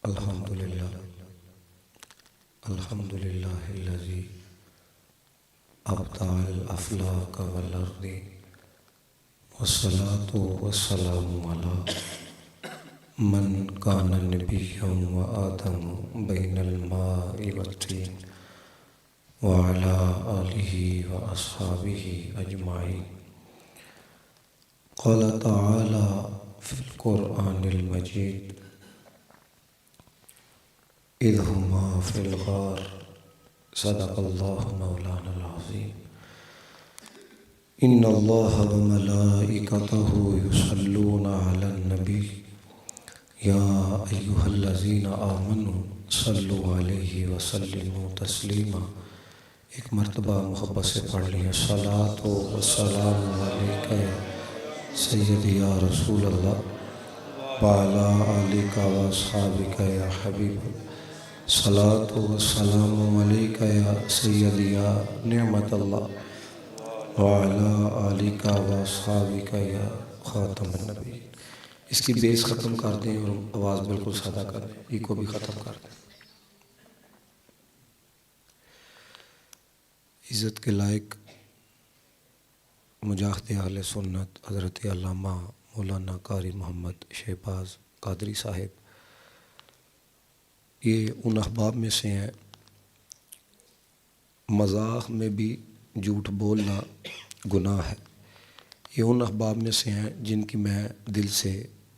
الحمدللہ الحمدللہ الذی ابدع الافلاک والارض والصلاة والسلام علی من کان نبیا و آدم بین الماء والطین وعلی آلہ و اصحابہ اجمعین. قال تعالی فی القرآن المجید اذ ہما فی الغار صدق اللہ مولانا العظیم. ان اللہ وملائکتہ یصلون علی النبی یا ایہا الذین آمنوا صلوا علیہ وسلموا تسلیما. ایک مرتبہ محبت سے پڑھ لیں. الصلاۃ والسلام علیک یا سیدی یا رسول اللہ وعلی آلک واصحابک یا حبیب اللہ. الصلاۃ والسلام علیک یا سیدی یا نعمت اللہ وعلی آلک واصحابک یا خاتم النبی. اس کی بیس ختم کر دیں اور آواز بالکل سادہ کر دیں. ای کو بھی ختم کر دیں. عزت کے لائق مجاہد اہل سنت حضرت علامہ مولانا قاری محمد شہباز قادری صاحب یہ ان احباب میں سے ہیں. مذاق میں بھی جھوٹ بولنا گناہ ہے. یہ ان احباب میں سے ہیں جن کی میں دل سے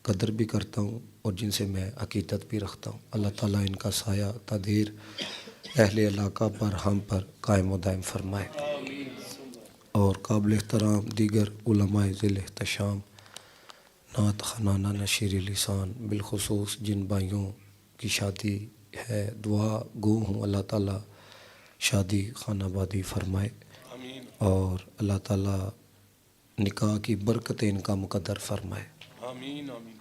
قدر بھی کرتا ہوں اور جن سے میں عقیدت بھی رکھتا ہوں. اللہ تعالیٰ ان کا سایہ تدیر اہل علاقہ پر ہم پر قائم و دائم فرمائے. اور قابل احترام دیگر علماء ذیل احتشام نعت خانانہ نشیر لسان بالخصوص جن بھائیوں کی شادی ہے دعا گو ہوں اللہ تعالیٰ شادی خانہ آبادی فرمائے اور اللہ تعالیٰ نکاح کی برکتیں ان کا مقدر فرمائے. آمین آمین.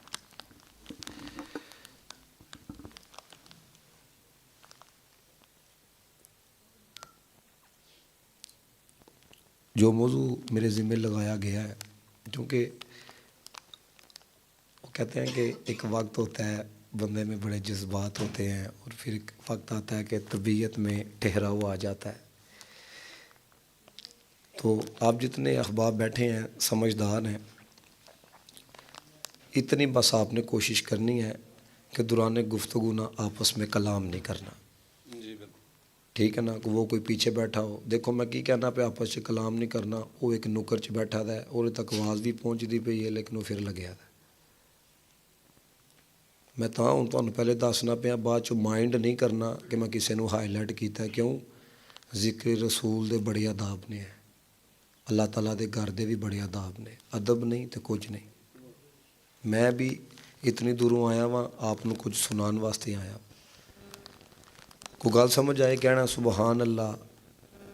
جو موضوع میرے ذمہ لگایا گیا ہے کیونکہ وہ کہتے ہیں کہ ایک وقت ہوتا ہے بندے میں بڑے جذبات ہوتے ہیں اور پھر ایک وقت آتا ہے کہ طبیعت میں ٹھہراؤ آ جاتا ہے. تو آپ جتنے احباب بیٹھے ہیں سمجھدار ہیں اتنی بس آپ نے کوشش کرنی ہے کہ دوران گفتگو نہ آپس میں کلام نہیں کرنا. جی بالکل ٹھیک ہے نا. کہ وہ کوئی پیچھے بیٹھا ہو دیکھو میں کی کہنا پہ آپس سے کلام نہیں کرنا. وہ ایک نکر چ بیٹھا ہے اور تک آواز بھی پہنچتی پئی ہے لیکن وہ پھر لگیا ہے. میں تو ہوں تمہیں پہلے دسنا پیا بعد چ مائنڈ نہیں کرنا کہ میں کسی نے ہائی لائٹ کیتا ہے. کیوں ذکر رسول دے بڑے آداب نے. اللہ تعالیٰ دے گھر دے بھی بڑے آداب نے. ادب نہیں تو کچھ نہیں. میں بھی اتنی دوروں آیا ہاں آپ نے کچھ سنان واسطے آیا. کوئی گل سمجھ آئے کہنا سبحان اللہ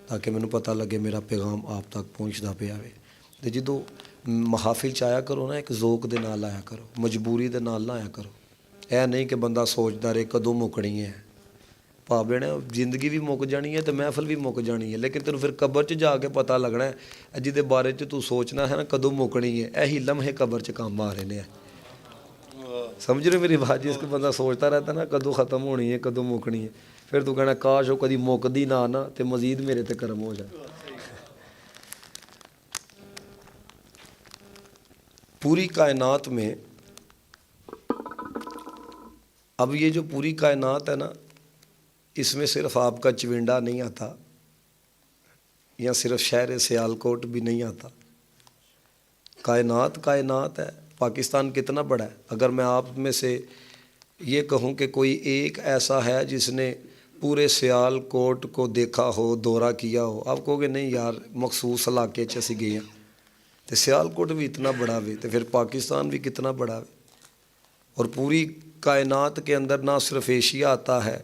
تاکہ مینوں پتہ لگے میرا پیغام آپ تک پہنچتا پیا وے. تو جدوں محافل چ آیا کرو نا ایک ذوق دے نال آیا کرو مجبوری دے نال نہ آیا کرو. اے نہیں کہ بندہ سوچتا رہے کدوں مکڑی ہے. پاوے نے زندگی بھی مک جانی ہے تو محفل بھی مک جانی ہے لیکن تینوں پھر قبر چ جا کے پتہ لگنا ہے جہدے بارے چ تو سوچنا ہے نا کدوں مکڑی ہے. یہی لمحے قبر چ کام آ رہے ہیں. سمجھ رہے میری بات. جس کو بندہ سوچتا رہتا نا کدوں ختم ہونی ہے کدوں مکنی ہے پھر تو کہنا کاش وہ کدی مکدی نہ آنا تو مزید میرے تے کرم ہو جائے. پوری کائنات میں اب یہ جو پوری کائنات ہے نا اس میں صرف آپ کا چونڈا نہیں آتا یا صرف شہر سیالکوٹ بھی نہیں آتا. کائنات کائنات ہے. پاکستان کتنا بڑا ہے. اگر میں آپ میں سے یہ کہوں کہ کوئی ایک ایسا ہے جس نے پورے سیالکوٹ کو دیکھا ہو دورہ کیا ہو آپ کہو گے نہیں یار مخصوص علاقے چ اسی گئے ہیں. تو سیالکوٹ بھی اتنا بڑا ہوئے تو پھر پاکستان بھی کتنا بڑا ہوئے. اور پوری کائنات کے اندر نہ صرف ایشیا آتا ہے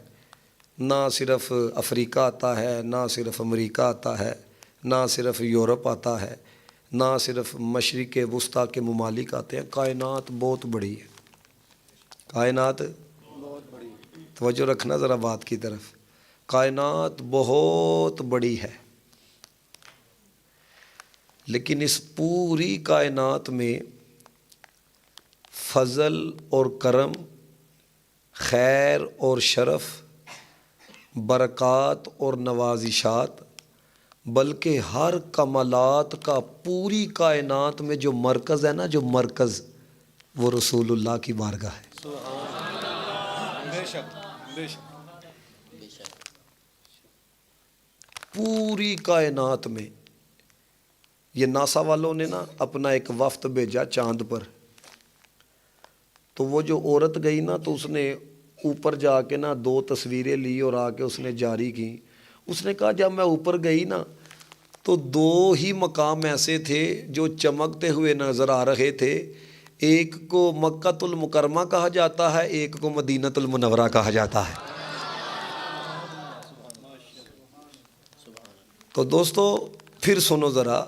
نہ صرف افریقہ آتا ہے نہ صرف امریکہ آتا ہے نہ صرف یورپ آتا ہے نہ صرف مشرق وسطیٰ کے ممالک آتے ہیں. کائنات بہت بڑی ہے. کائنات بہت بڑی. توجہ رکھنا ذرا بات کی طرف. کائنات بہت بڑی ہے لیکن اس پوری کائنات میں فضل اور کرم خیر اور شرف، برکات اور نوازشات، بلکہ ہر کمالات کا پوری کائنات میں جو مرکز ہے نا، جو مرکز، وہ رسول اللہ کی بارگاہ ہے۔ بے شک بے شک پوری کائنات میں یہ ناسا والوں نے نا اپنا ایک وفد بھیجا چاند پر، تو وہ جو عورت گئی نا تو اس نے اوپر جا کے نا 2 تصویریں لی اور آ کے اس نے جاری کی۔ اس نے کہا جب میں اوپر گئی نا تو 2 ہی مقام ایسے تھے جو چمکتے ہوئے نظر آ رہے تھے، ایک کو مکۃ المکرمہ کہا جاتا ہے، ایک کو مدینۃ المنورہ کہا جاتا ہے۔ تو دوستو پھر سنو ذرا،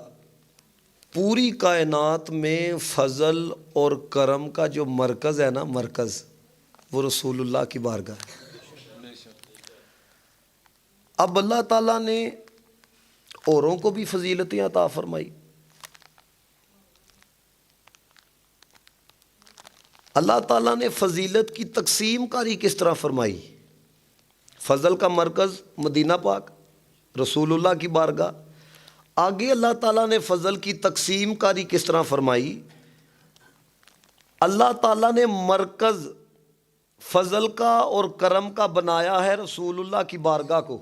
پوری کائنات میں فضل اور کرم کا جو مرکز ہے نا، مرکز، وہ رسول اللہ کی بارگاہ ہے۔ بے شک اب اللہ تعالیٰ نے اوروں کو بھی فضیلتیں عطا فرمائی۔ اللہ تعالیٰ نے فضیلت کی تقسیم کاری کس طرح فرمائی؟ فضل کا مرکز مدینہ پاک، رسول اللہ کی بارگاہ۔ آگے اللہ تعالیٰ نے فضل کی تقسیم کاری کس طرح فرمائی؟ اللہ تعالیٰ نے مرکز فضل کا اور کرم کا بنایا ہے رسول اللہ کی بارگاہ کو۔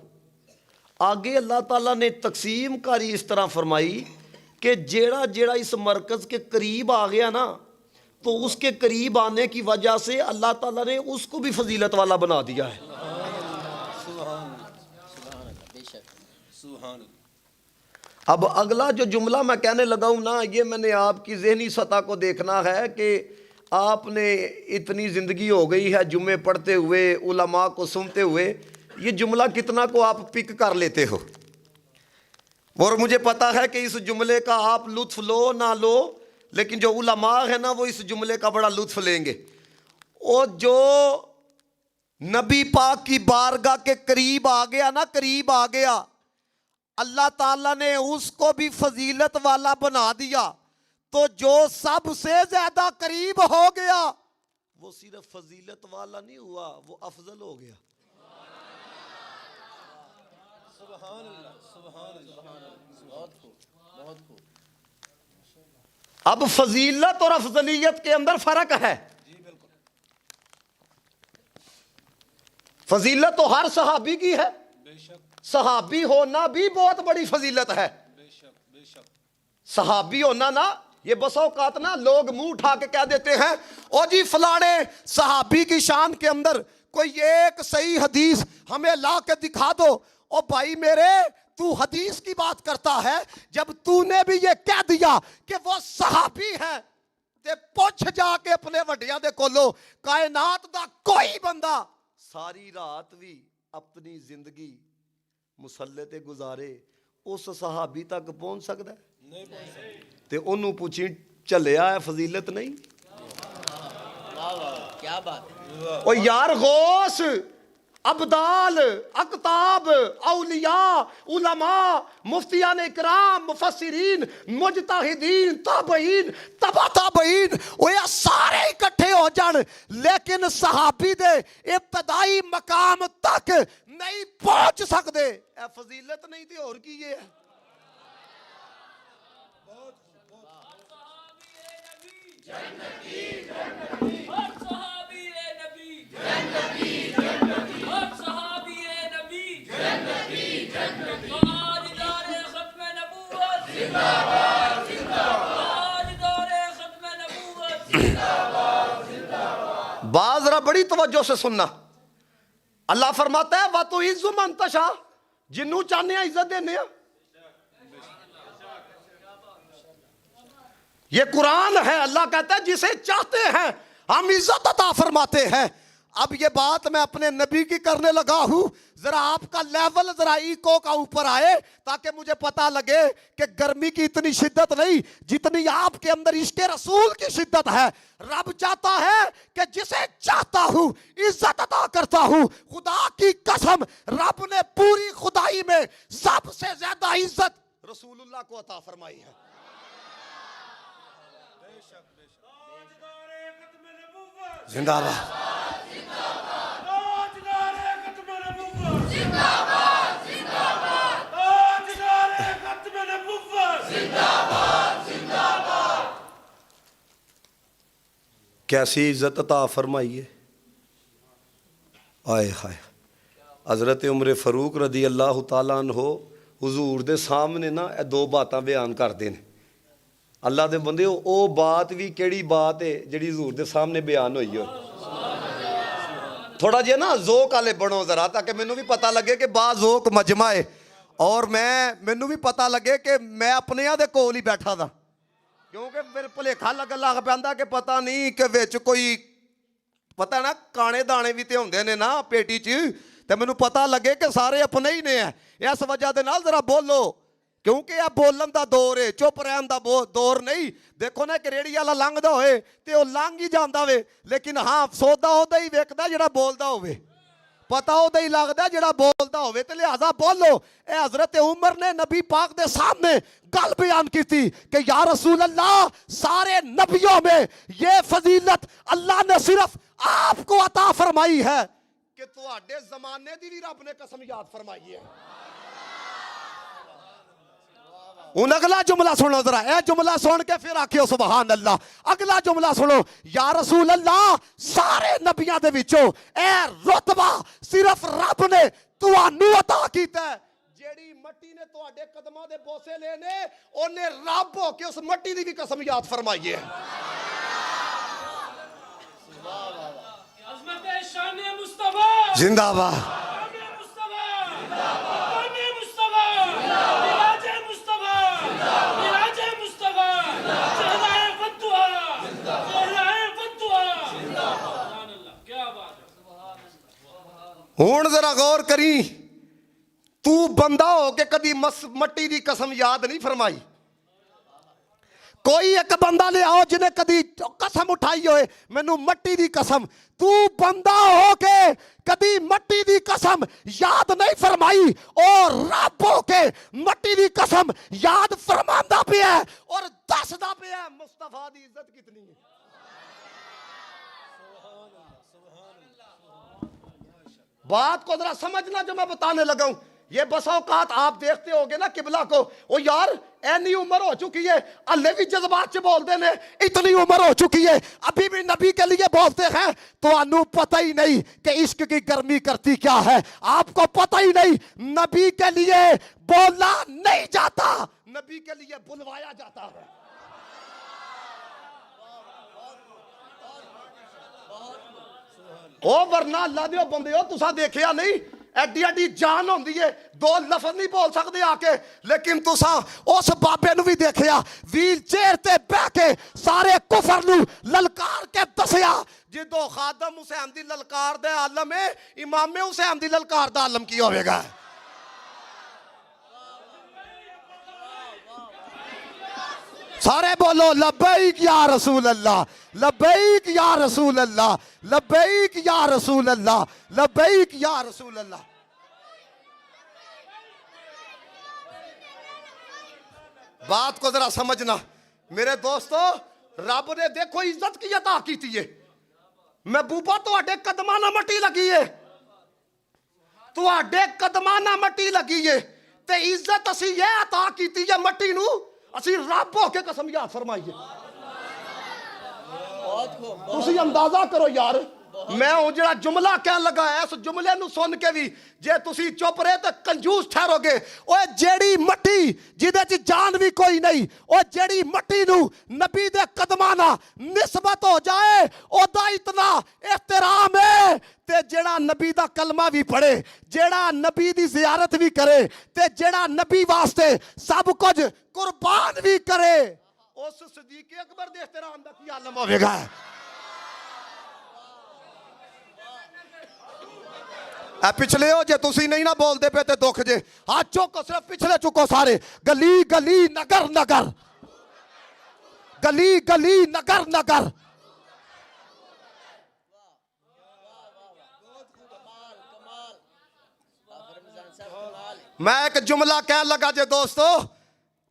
آگے اللہ تعالیٰ نے تقسیم کاری اس طرح فرمائی کہ جیڑا جیڑا اس مرکز کے قریب آ گیا نا، تو اس کے قریب آنے کی وجہ سے اللہ تعالیٰ نے اس کو بھی فضیلت والا بنا دیا ہے۔ سبحان اللہ۔ اب اگلا جو جملہ میں کہنے لگا ہوں نا، یہ میں نے آپ کی ذہنی سطح کو دیکھنا ہے کہ آپ نے اتنی زندگی ہو گئی ہے جمعے پڑھتے ہوئے، علماء کو سنتے ہوئے، یہ جملہ کتنا کو آپ پک کر لیتے ہو؟ اور مجھے پتا ہے کہ اس جملے کا آپ لطف لو نہ لو، لیکن جو علماء ہیں نا وہ اس جملے کا بڑا لطف لیں گے۔ اور جو نبی پاک کی بارگاہ کے قریب آ گیا نا، قریب آ گیا، اللہ تعالیٰ نے اس کو بھی فضیلت والا بنا دیا۔ تو جو سب سے زیادہ قریب ہو گیا وہ صرف فضیلت والا نہیں ہوا، وہ افضل ہو گیا۔ سبحان اللہ سبحان اللہ بہت خوب بہت خوب۔ اب فضیلت اور افضلیت کے اندر فرق ہے۔ جی بالکل فضیلت تو ہر صحابی کی ہے، بے شک صحابی ہونا بھی بہت بڑی فضیلت ہے۔ بے شک بے شک صحابی ہونا نا، یہ بس اوقات نا لوگ منہ اٹھا کے کہہ دیتے ہیں او جی فلانے صحابی کی شان کے اندر کوئی ایک صحیح حدیث ہمیں لا کے دکھا دو۔ او بھائی میرے، تو حدیث کی بات کرتا ہے، جب تو نے بھی یہ کہہ دیا کہ وہ صحابی ہے تے پوچھ جا کے اپنے وڈیاں دے کولو، کائنات دا کوئی بندہ ساری رات بھی اپنی زندگی مسلح تے گزارے اس صحابی تک پہنچ سکتا ہے؟ نہیں پہنچ سکتے۔ تے انہوں پوچھی چلیا ہے فضیلت نہیں؟ کیا بات ہے۔ او یار غوث، ابدال، اقطاب، اولیاء، علماء، مفتیان اکرام، مفسرین، مجتہدین، تابعین، تبع تابعین، وہ یہ سارے اکٹھے ہو جان لیکن صحابی دے ابتدائی مقام تک نہیں پہنچ سکتے، اے فضیلت نہیں تھی اور کی یہ ہے؟ بعض ذرا بڑی توجہ سے سننا، اللہ فرماتا ہے وَتُعِزُّ مَن تَشَاءُ، جنوں چاہنے ہیں عزت دینے ہیں۔ یہ قرآن ہے، اللہ کہتا ہے جسے چاہتے ہیں ہم عزت عطا فرماتے ہیں۔ اب یہ بات میں اپنے نبی کی کرنے لگا ہوں، ذرا آپ کا لیول ذرا ایکو کا اوپر آئے تاکہ مجھے پتا لگے کہ گرمی کی اتنی شدت نہیں جتنی آپ کے اندر عشق رسول کی شدت ہے۔ رب چاہتا ہے کہ جسے چاہتا ہوں عزت عطا کرتا ہوں۔ خدا کی قسم رب نے پوری خدائی میں سب سے زیادہ عزت رسول اللہ کو عطا فرمائی ہے۔ زندہ باد، کیسی عزت عطا فرمائی ہے. آئے ہائے. حضرت عمر فاروق رضی اللہ تعالیٰ عنہ حضور دے سامنے نا یہ دو باتاں بیان کرتے ہیں. اللہ دے بندے او بات بھی کیڑی بات ہے جڑی حضور دے سامنے بیان ہوئی ہو. تھوڑا جہا نا ذوق والے بنو ذرا, تاکہ مینوں بھی پتہ لگے کہ با ذوق مجمع ہے, اور مینوں بھی پتہ لگے کہ میں اپنیاں دے کول ہی بیٹھا تھا. کیونکہ پھر بھلیکھا لگ پیندا کہ پتہ نہیں کہ وچ کوئی پتہ نا کانے دانے بھی تے ہوندے نے نا پیٹی چ, تے مینوں پتہ لگے کہ سارے اپنے ہی نے. اس وجہ دے نال ذرا بولو, کیونکہ یہ بولن دا دور ہے, چپ رہن دا دور نہیں. دیکھو نا کہ ریڑی والا لنگدا ہوئے تے وہ لنگ ہی جاندا وے, لیکن ہاں سودا اودا ہی ویکدا جڑا بولدا ہوئے, پتہ اودا ہی لگدا جڑا بولدا ہوئے. تے لہذا بولو. اے حضرت عمر نے نبی پاک دے سامنے گل بیان کی تھی کہ یا رسول اللہ, سارے نبیوں میں یہ فضیلت اللہ نے صرف آپ کو عطا فرمائی ہے کہ تواڈے زمانے دی بھی رب نے قسم یاد فرمائی ہے. ان اگلا جملہ سنو ذرا, اے جملہ سن کے پھر آکھیو سبحان اللہ. اگلا جملہ سنو, یا رسول اللہ سارے نبیاں دے وچوں اے رتبہ صرف رب نے تانوں عطا کیتا ہے. جیڑی مٹی نے تواڈے قدماں دے بوسے لینے, اونے رب ہو کے اس مٹی دی بھی قسم یاد فرمائی ہے. عظمت شان مصطفی زندہ باد. ہون ذرا غور کری, تو بندہ ہو کے کدی مٹی دی قسم یاد نہیں فرمائی. کوئی ایک بندہ لے آؤ جنہیں کدی قسم اٹھائی ہوئے مینوں مٹی دی قسم. تو بندہ ہو کے کدی مٹی دی قسم یاد نہیں فرمائی, اور رب ہو کے مٹی دی قسم یاد فرماندا پیا ہے اور دسدا پیا ہے مصطفیٰ دی عزت کتنی ہے. بات کو ذرا سمجھنا جو میں بتانے لگا ہوں. یہ بس اوقات آپ دیکھتے ہوگے نا قبلہ کو, او یار اینی عمر ہو چکی ہے, اللہ بھی جذبات سے بول دینے, اتنی عمر ہو چکی ہے ابھی بھی نبی کے لیے بولتے ہیں. تو انو پتہ ہی نہیں کہ عشق کی گرمی کرتی کیا ہے. آپ کو پتہ ہی نہیں نبی کے لیے بولا نہیں جاتا, نبی کے لیے بلوایا جاتا ہے. او ورنہ اللہ دیو بندے ہو, تسا دیکھیا نہیں ایڈی ایڈی جان ہوندی ہے, دو لفظ نہیں بول سکتے آ کے, لیکن تسا اس بابے نو بھی دیکھیا ویل چیئر تے بیٹھ کے سارے کفر نو للکار کے دسیا. جدو خادم حسین دی للکار دے عالم ہے, امام حسین دی للکار دا عالم کی ہوئے گا. سارے بولو لبیک یا رسول اللہ, لبیک یا رسول اللہ, لبیک یا رسول اللہ, لبیک یا رسول اللہ. بات کو ذرا سمجھنا میرے دوستو, رب نے دیکھو عزت کی عطا کیتی ہے. محبوبہ تواڈے قدماں نہ مٹی لگی ہے, تواڈے قدماں نہ مٹی لگی ہے, تے عزت اسی یہ عطا کیتی ہے مٹی نو, اسی رب ہو کے قسم یاد فرمائیے. تسی اندازہ کرو یار, میں ہوں جڑا جملہ کہن لگا ہے, اس جملے نو سن کے بھی جے تسی چپ رہے تو کنجوس ٹھہرو گے. اوے جیڑی مٹی جدے چ جان بھی کوئی نہیں, او جیڑی مٹی نو نبی دے قدماں نال نسبت ہو جائے او دا اتنا احترام ہے, تے جیڑا نبی دا کلمہ بھی پڑھے, جیڑا نبی دی زیارت بھی کرے, تے جیڑا نبی واسطے سب کچھ قربان بھی کرے, اس صدیق اکبر دے احترام دا کی عالم ہوے گا. اے پچھلے ہو جے تسی نہیں نہ بول دے پے تے دکھ جے. ہاں چکو, صرف پچھلے چکو سارے. گلی گلی نگر نگر, گلی گلی نگر نگر. میں ایک جملہ کہن لگا جے دوستو,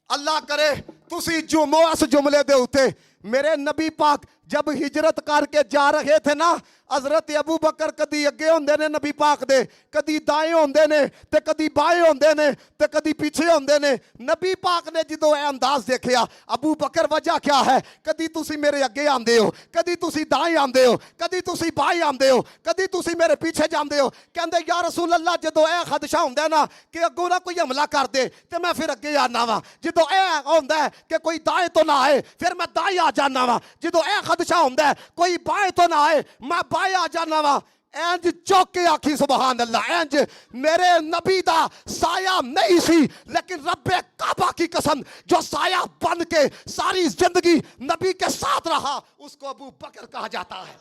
اللہ کرے تسی جمعہ اس جملے دے ہوتے. میرے نبی پاک جب ہجرت کر کے جا رہے تھے نا, حضرت ابو بکر کدی اگے ہوندے نے نبی پاک دے, کدی دائیں ہوندے نے تے کدی بائیں ہوندے نے تے کدی پیچھے ہوندے نے. نبی پاک نے جدو اے انداز دیکھیا, ابو بکر وجہ کیا ہے, کدی تسی میرے اگے آندے ہو, کدی تسی دائیں آندے ہو, کدی تسی بائیں آندے ہو, کدی تسی میرے پیچھے جاندے ہو. کہندے یا رسول اللہ جدو اے خدشہ ہوندا ہے نا کہ اگوں نہ کوئی حملہ کر دے تے میں پھر اگے آنا وا, جدو اے ہوندا ہے کہ کوئی دائیں تو نہ آئے پھر میں دائیں آ جانا وا, جدو اے خدشہ ہوندا ہے کوئی بائیں تو نہ آئے میں بائیں آ جانا وا. اینج چوک کے آکھی سبحان اللہ, اینج میرے نبی دا سایہ نہیں سی لیکن رب کعبہ کی قسم جو سایہ بن کے ساری زندگی نبی کے ساتھ رہا اس کو ابو بکر کہا جاتا ہے.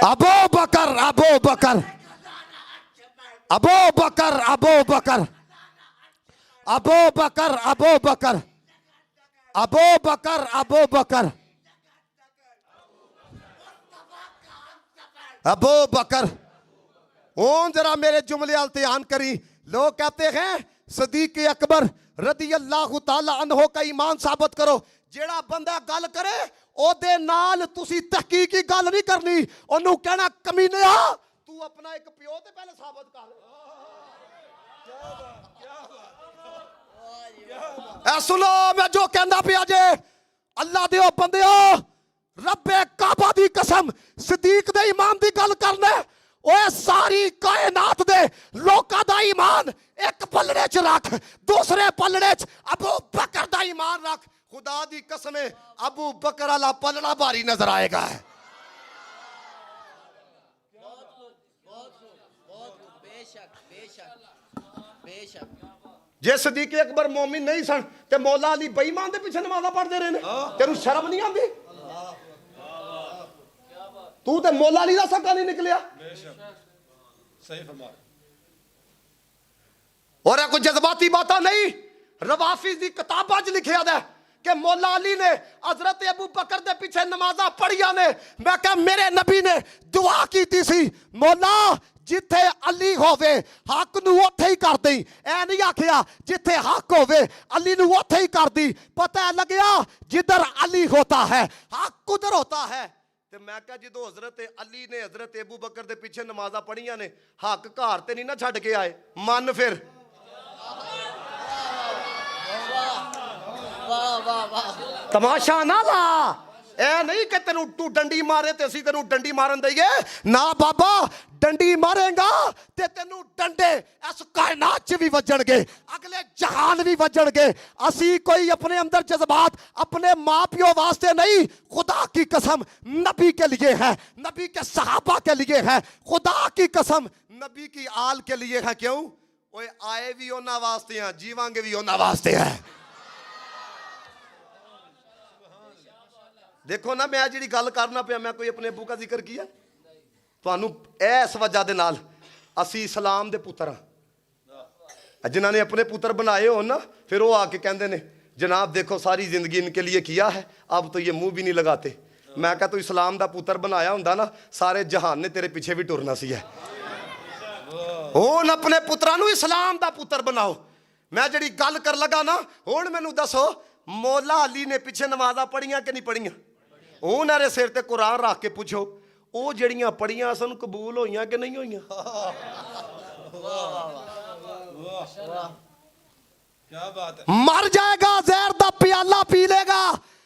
ابو بکر ابو بکر ابو بکر ابو بکر ابو بکر ابو بکر ابو بکر ابو بکر ابو بکر. اون ذرا میرے جملے التیان کری. لوگ کہتے ہیں صدیق اکبر رضی اللہ تعالی عنہ کا ایمان ثابت کرو. جیڑا بندہ گل کرے او دے نال تسی تحقیقی گل نہیں کرنی, اونوں کہنا کمینیا تو اپنا ایک پیو تے پہلے ثابت کر. اے سنو میں جو کہندا پیا جے, اللہ دیو بندیو رب کعبہ دی قسم صدیق دے ایمان دی گل کرنا, اوے ساری کائنات دے لوکاں دا ایمان ایک پلڑے چ رکھ, دوسرے پلڑے چ ابو بکر دا ایمان رکھ. خدا دی قسم ابو بکر والا پلڑا بھاری نظر آئے گا. جے صدیق اکبر مومن نہیں سن تے مولا علی بے ایمان دے پیچھے نمازاں پڑھدے رہے نے, تینوں شرم نہیں آندی؟ تو تے مولا علی دا سکا نہیں نکلیا. صحیح فرمایا. اور کوئی جذباتی باتاں نہیں, روافض دی کتاباں وچ لکھیا ہے کہ مولا علی نے حضرت ابو بکر دے پیچھے نمازاں پڑھیاں نے. میں کہا میرے نبی نے دعا کیتی سی, مولا جتھے علی ہووے حق نو اوتھے ہی کر دیں. اے نہیں آکھیا جتھے حق ہووے علی نو اوتھے ہی کر دی. پتہ لگیا جدھر علی ہوتا ہے حق ادھر ہوتا ہے. تے میں کہا جدو حضرت علی نے حضرت ابو بکر دے پیچھے نمازاں پڑھیاں نے حق گھر تے نہیں نہ چھڈ کے آئے, من پھر تماشا نہ لا. اے نہیں کہ تینوں تو ڈنڈی مارے تے اسی تینوں ڈنڈی مارن دئیے, نا بابا ڈنڈی مارے گا تے تینوں ڈنڈے اس کائنات چ بھی وجن گے, اگلے جہان بھی وجن گے. اسی کوئی اپنے اندر جذبات اپنے ماں پیو واسطے نہیں, خدا کی قسم نبی کے لیے ہے, نبی کے صحابہ کے لیے ہے, خدا کی قسم نبی کی آل کے لیے ہے. کیوں؟ اوے آئے بھی انہاں واسطے ہیں, جیواں گے بھی انہاں واسطے ہیں. دیکھو نا میں جڑی گل کرنا پیا میں کوئی اپنے ابو کا ذکر کیا تانوں اس وجہ دے نال اسی اسلام دے پتر ہاں. جنہاں نے اپنے پتر بنائے ہو نا پھر وہ آ کے کہندے نے جناب دیکھو ساری زندگی ان کے لیے کیا ہے اب تو یہ منہ بھی نہیں لگاتے. میں کہا تو اسلام دا پتر بنایا ہوندا نا سارے جہان نے تیرے پیچھے بھی ٹرنا سی ہے. ہن اپنے پتراں نوں اسلام دا پتر بناؤ. میں جڑی گل کر لگا نا ہن مینوں دسو مولا علی نے پیچھے نمازاں پڑھیاں کہ نہیں پڑھیاں؟ انہاں سر تے قرآن رکھ کے پوچھو او جڑیاں پڑھیاں سن قبول ہوئیاں کہ نہیں ہوئیاں؟ کیا بات ہے. مر جائے گا زہر دا پیالہ پی لے گا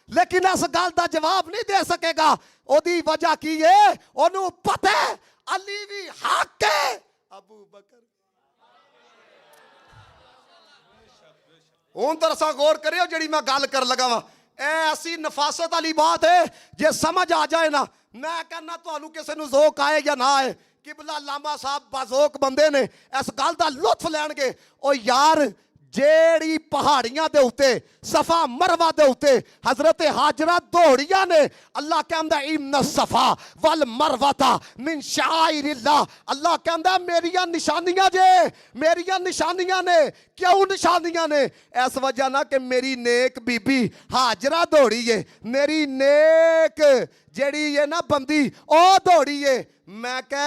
لیکن اس گل دا جواب نہیں دے سکے گا. او دی وجہ کی ہے اونوں پتہ ہے علی بھی حق ہے ابو بکر. ہن ترسا غور کریو جڑی میں گل کر لگا وا اے ایسی نفاست والی بات ہے جے سمجھ آ جائے نا. میں کہنا تانوں کسے نوں ذوق آئے یا نہ آئے, قبلہ لاما صاحب بازوق بندے نے اس گل دا لطف لین گے. او یار جیڑی پہاڑیاں دے اوتے صفا مروہ دے اوتے حضرت حاجرہ دوڑیاں نے اللہ کہندا ان الصفا والمروہ من شعائر اللہ. اللہ کہندا میریاں نشانیاں جے, میریاں نشانیاں نے. کیوں نشانیاں نے؟ اس وجہ نہ کہ میری نیک بی بی حاجرہ دوڑی ہے, میری نیک جیڑی ہے نا بندی او دوڑی ہے. میں کہ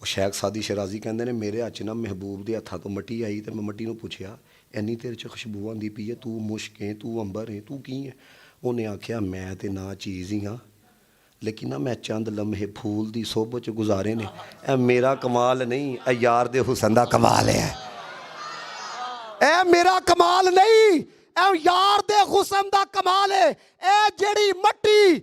ਉਹ ਸ਼ੇਖ ਸਾਦੀ ਸ਼ਰਾਜ਼ੀ ਕਹਿੰਦੇ ਨੇ ਮੇਰੇ ਹੱਥ 'ਚ ਨਾ ਮਹਿਬੂਬ ਦੇ ਹੱਥਾਂ ਤੋਂ ਮਿੱਟੀ ਆਈ ਤੇ ਮੈਂ ਮਿੱਟੀ ਨੂੰ ਪੁੱਛਿਆ ਇੰਨੀ ਤੇਰੇ 'ਚ ਖੁਸ਼ਬੂ ਆਉਂਦੀ ਪਈ ਹੈ ਤੂੰ ਮੁਸ਼ਕ ਹੈ ਤੂੰ ਅੰਬਰ ਹੈ ਤੂੰ ਕੀ ਹੈ ਉਹਨੇ ਆਖਿਆ ਮੈਂ ਤੇ ਨਾ ਚੀਜ਼ ਹੀ ਹਾਂ ਲੇਕਿਨ ਨਾ ਮੈਂ ਚੰਦ ਲਮਹੇ ਫੂਲ ਦੀ ਸੋਭਤ 'ਚ ਗੁਜ਼ਾਰੇ ਨੇ ਇਹ ਮੇਰਾ ਕਮਾਲ ਨਹੀਂ ਇਹ ਯਾਰ ਦੇ ਹੁਸਨ ਦਾ ਕਮਾਲ ਹੈ ਇਹ ਮੇਰਾ ਕਮਾਲ ਨਹੀਂ ਇਹ ਯਾਰ ਦੇ ਹੁਸਨ ਦਾ ਕਮਾਲ ਹੈ ਇਹ ਜਿਹੜੀ ਮਿੱਟੀ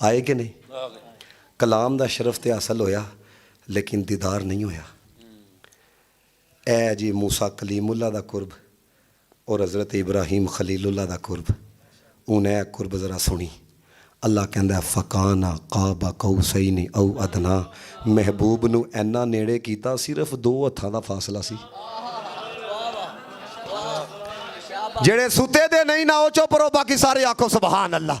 ਆਏ ਕਿ ਨਹੀਂ? ਕਲਾਮ ਦਾ ਸ਼ਰਫ ਤੇ ਹਾਸਲ ਹੋਇਆ ਲੇਕਿਨ ਦੀਦਾਰ ਨਹੀਂ ਹੋਇਆ। ਇਹ ਜੀ ਮੂਸਾ ਕਲੀਮੁੱਲਾ ਦਾ ਕੁਰਬ ਔਰ ਹਜ਼ਰਤ ਇਬਰਾਹੀਮ ਖਲੀਲੁੱਲਾ ਦਾ ਕੁਰਬ, ਉਹਨੇ ਇਹ ਕੁਰਬ ਜ਼ਰਾ ਸੁਣੀ। ਅੱਲਾ ਕਹਿੰਦਾ ਫਕਾਨਾ ਕਾਬਾ ਕੌਸੈਨ ਔ ਅਦਨਾ, ਮਹਿਬੂਬ ਨੂੰ ਇੰਨਾ ਨੇੜੇ ਕੀਤਾ ਸਿਰਫ 2 ਹੱਥਾਂ ਦਾ ਫਾਸਲਾ ਸੀ। ਜਿਹੜੇ ਸੁੱਤੇ ਦੇ ਨਹੀਂ ਨਾ ਉਹ ਚੁੱਪ ਰਹੋ, ਬਾਕੀ ਸਾਰੇ ਆਖੋ ਸੁਭਾਨ ਅੱਲਾ।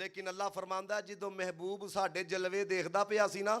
ਲੇਕਿਨ ਅੱਲਾ ਫਰਮਾਂਦਾ ਜਦੋਂ ਮਹਿਬੂਬ ਸਾਡੇ ਜਲਵੇ ਦੇਖਦਾ ਪਿਆ ਸੀ ਨਾ,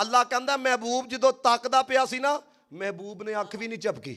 ਅੱਲਾ ਕਹਿੰਦਾ ਮਹਿਬੂਬ ਜਦੋਂ ਤੱਕਦਾ ਪਿਆ ਸੀ ਨਾ, ਮਹਿਬੂਬ ਨੇ ਅੱਖ ਵੀ ਨਹੀਂ ਝਪਕੀ।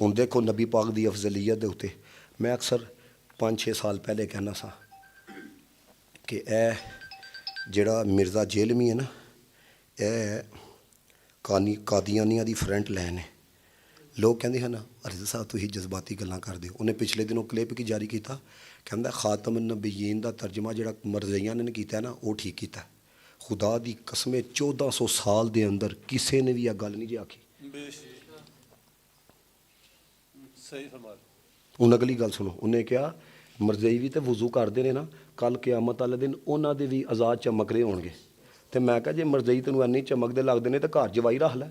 ਹੁਣ ਦੇਖੋ ਨਬੀ ਪਾਕ ਦੀ ਅਫਜ਼ਲੀਅਤ ਦੇ ਉੱਤੇ ਮੈਂ ਅਕਸਰ 5-6 ਸਾਲ ਪਹਿਲੇ ਕਹਿਣਾ ਸਾਂ ਕਿ ਇਹ ਜਿਹੜਾ ਮਿਰਜ਼ਾ ਜੇਲਮੀ ਹੈ ਨਾ, ਇਹ ਕਾਦੀਆਨੀਆਂ ਦੀ ਫਰੰਟ ਲਾਈਨ ਹੈ। ਲੋਕ ਕਹਿੰਦੇ ਹਨ ਅਰਜ਼ ਸਾਹਿਬ ਤੁਸੀਂ ਜਜ਼ਬਾਤੀ ਗੱਲਾਂ ਕਰਦੇ ਹੋ। ਉਹਨੇ ਪਿਛਲੇ ਦਿਨੋਂ ਕਲਿੱਪ ਕੀ ਜਾਰੀ ਕੀਤਾ, ਕਹਿੰਦਾ ਖਾਤਮ ਨਬੀਨ ਦਾ ਤਰਜਮਾ ਜਿਹੜਾ ਮਰਜ਼ਈਆਂ ਨੇ ਕੀਤਾ ਨਾ, ਉਹ ਠੀਕ ਕੀਤਾ। ਖੁਦਾ ਦੀ ਕਸਮੇ 1400 ਸਾਲ ਦੇ ਅੰਦਰ ਕਿਸੇ ਨੇ ਵੀ ਇਹ ਗੱਲ ਨਹੀਂ ਜੀ ਆਖੀ। ਹੁਣ ਅਗਲੀ ਗੱਲ ਸੁਣੋ, ਉਹਨੇ ਕਿਹਾ ਮਰਜ਼ਈ ਵੀ ਤੇ ਵਜ਼ੂ ਕਰਦੇ ਨੇ ਨਾ, ਕੱਲ੍ਹ ਕਿਆਮਤ ਵਾਲੇ ਦਿਨ ਉਹਨਾਂ ਦੇ ਵੀ ਆਜ਼ਾਦ ਚਮਕ ਰਹੇ ਹੋਣਗੇ। ਤੇ ਮੈਂ ਕਿਹਾ ਜੇ ਮਰਜ਼ਈ ਤੈਨੂੰ ਇੰਨੀ ਚਮਕਦੇ ਲੱਗਦੇ ਨੇ ਤਾਂ ਘਰ ਜਵਾਈ ਰੱਖ ਲੈ।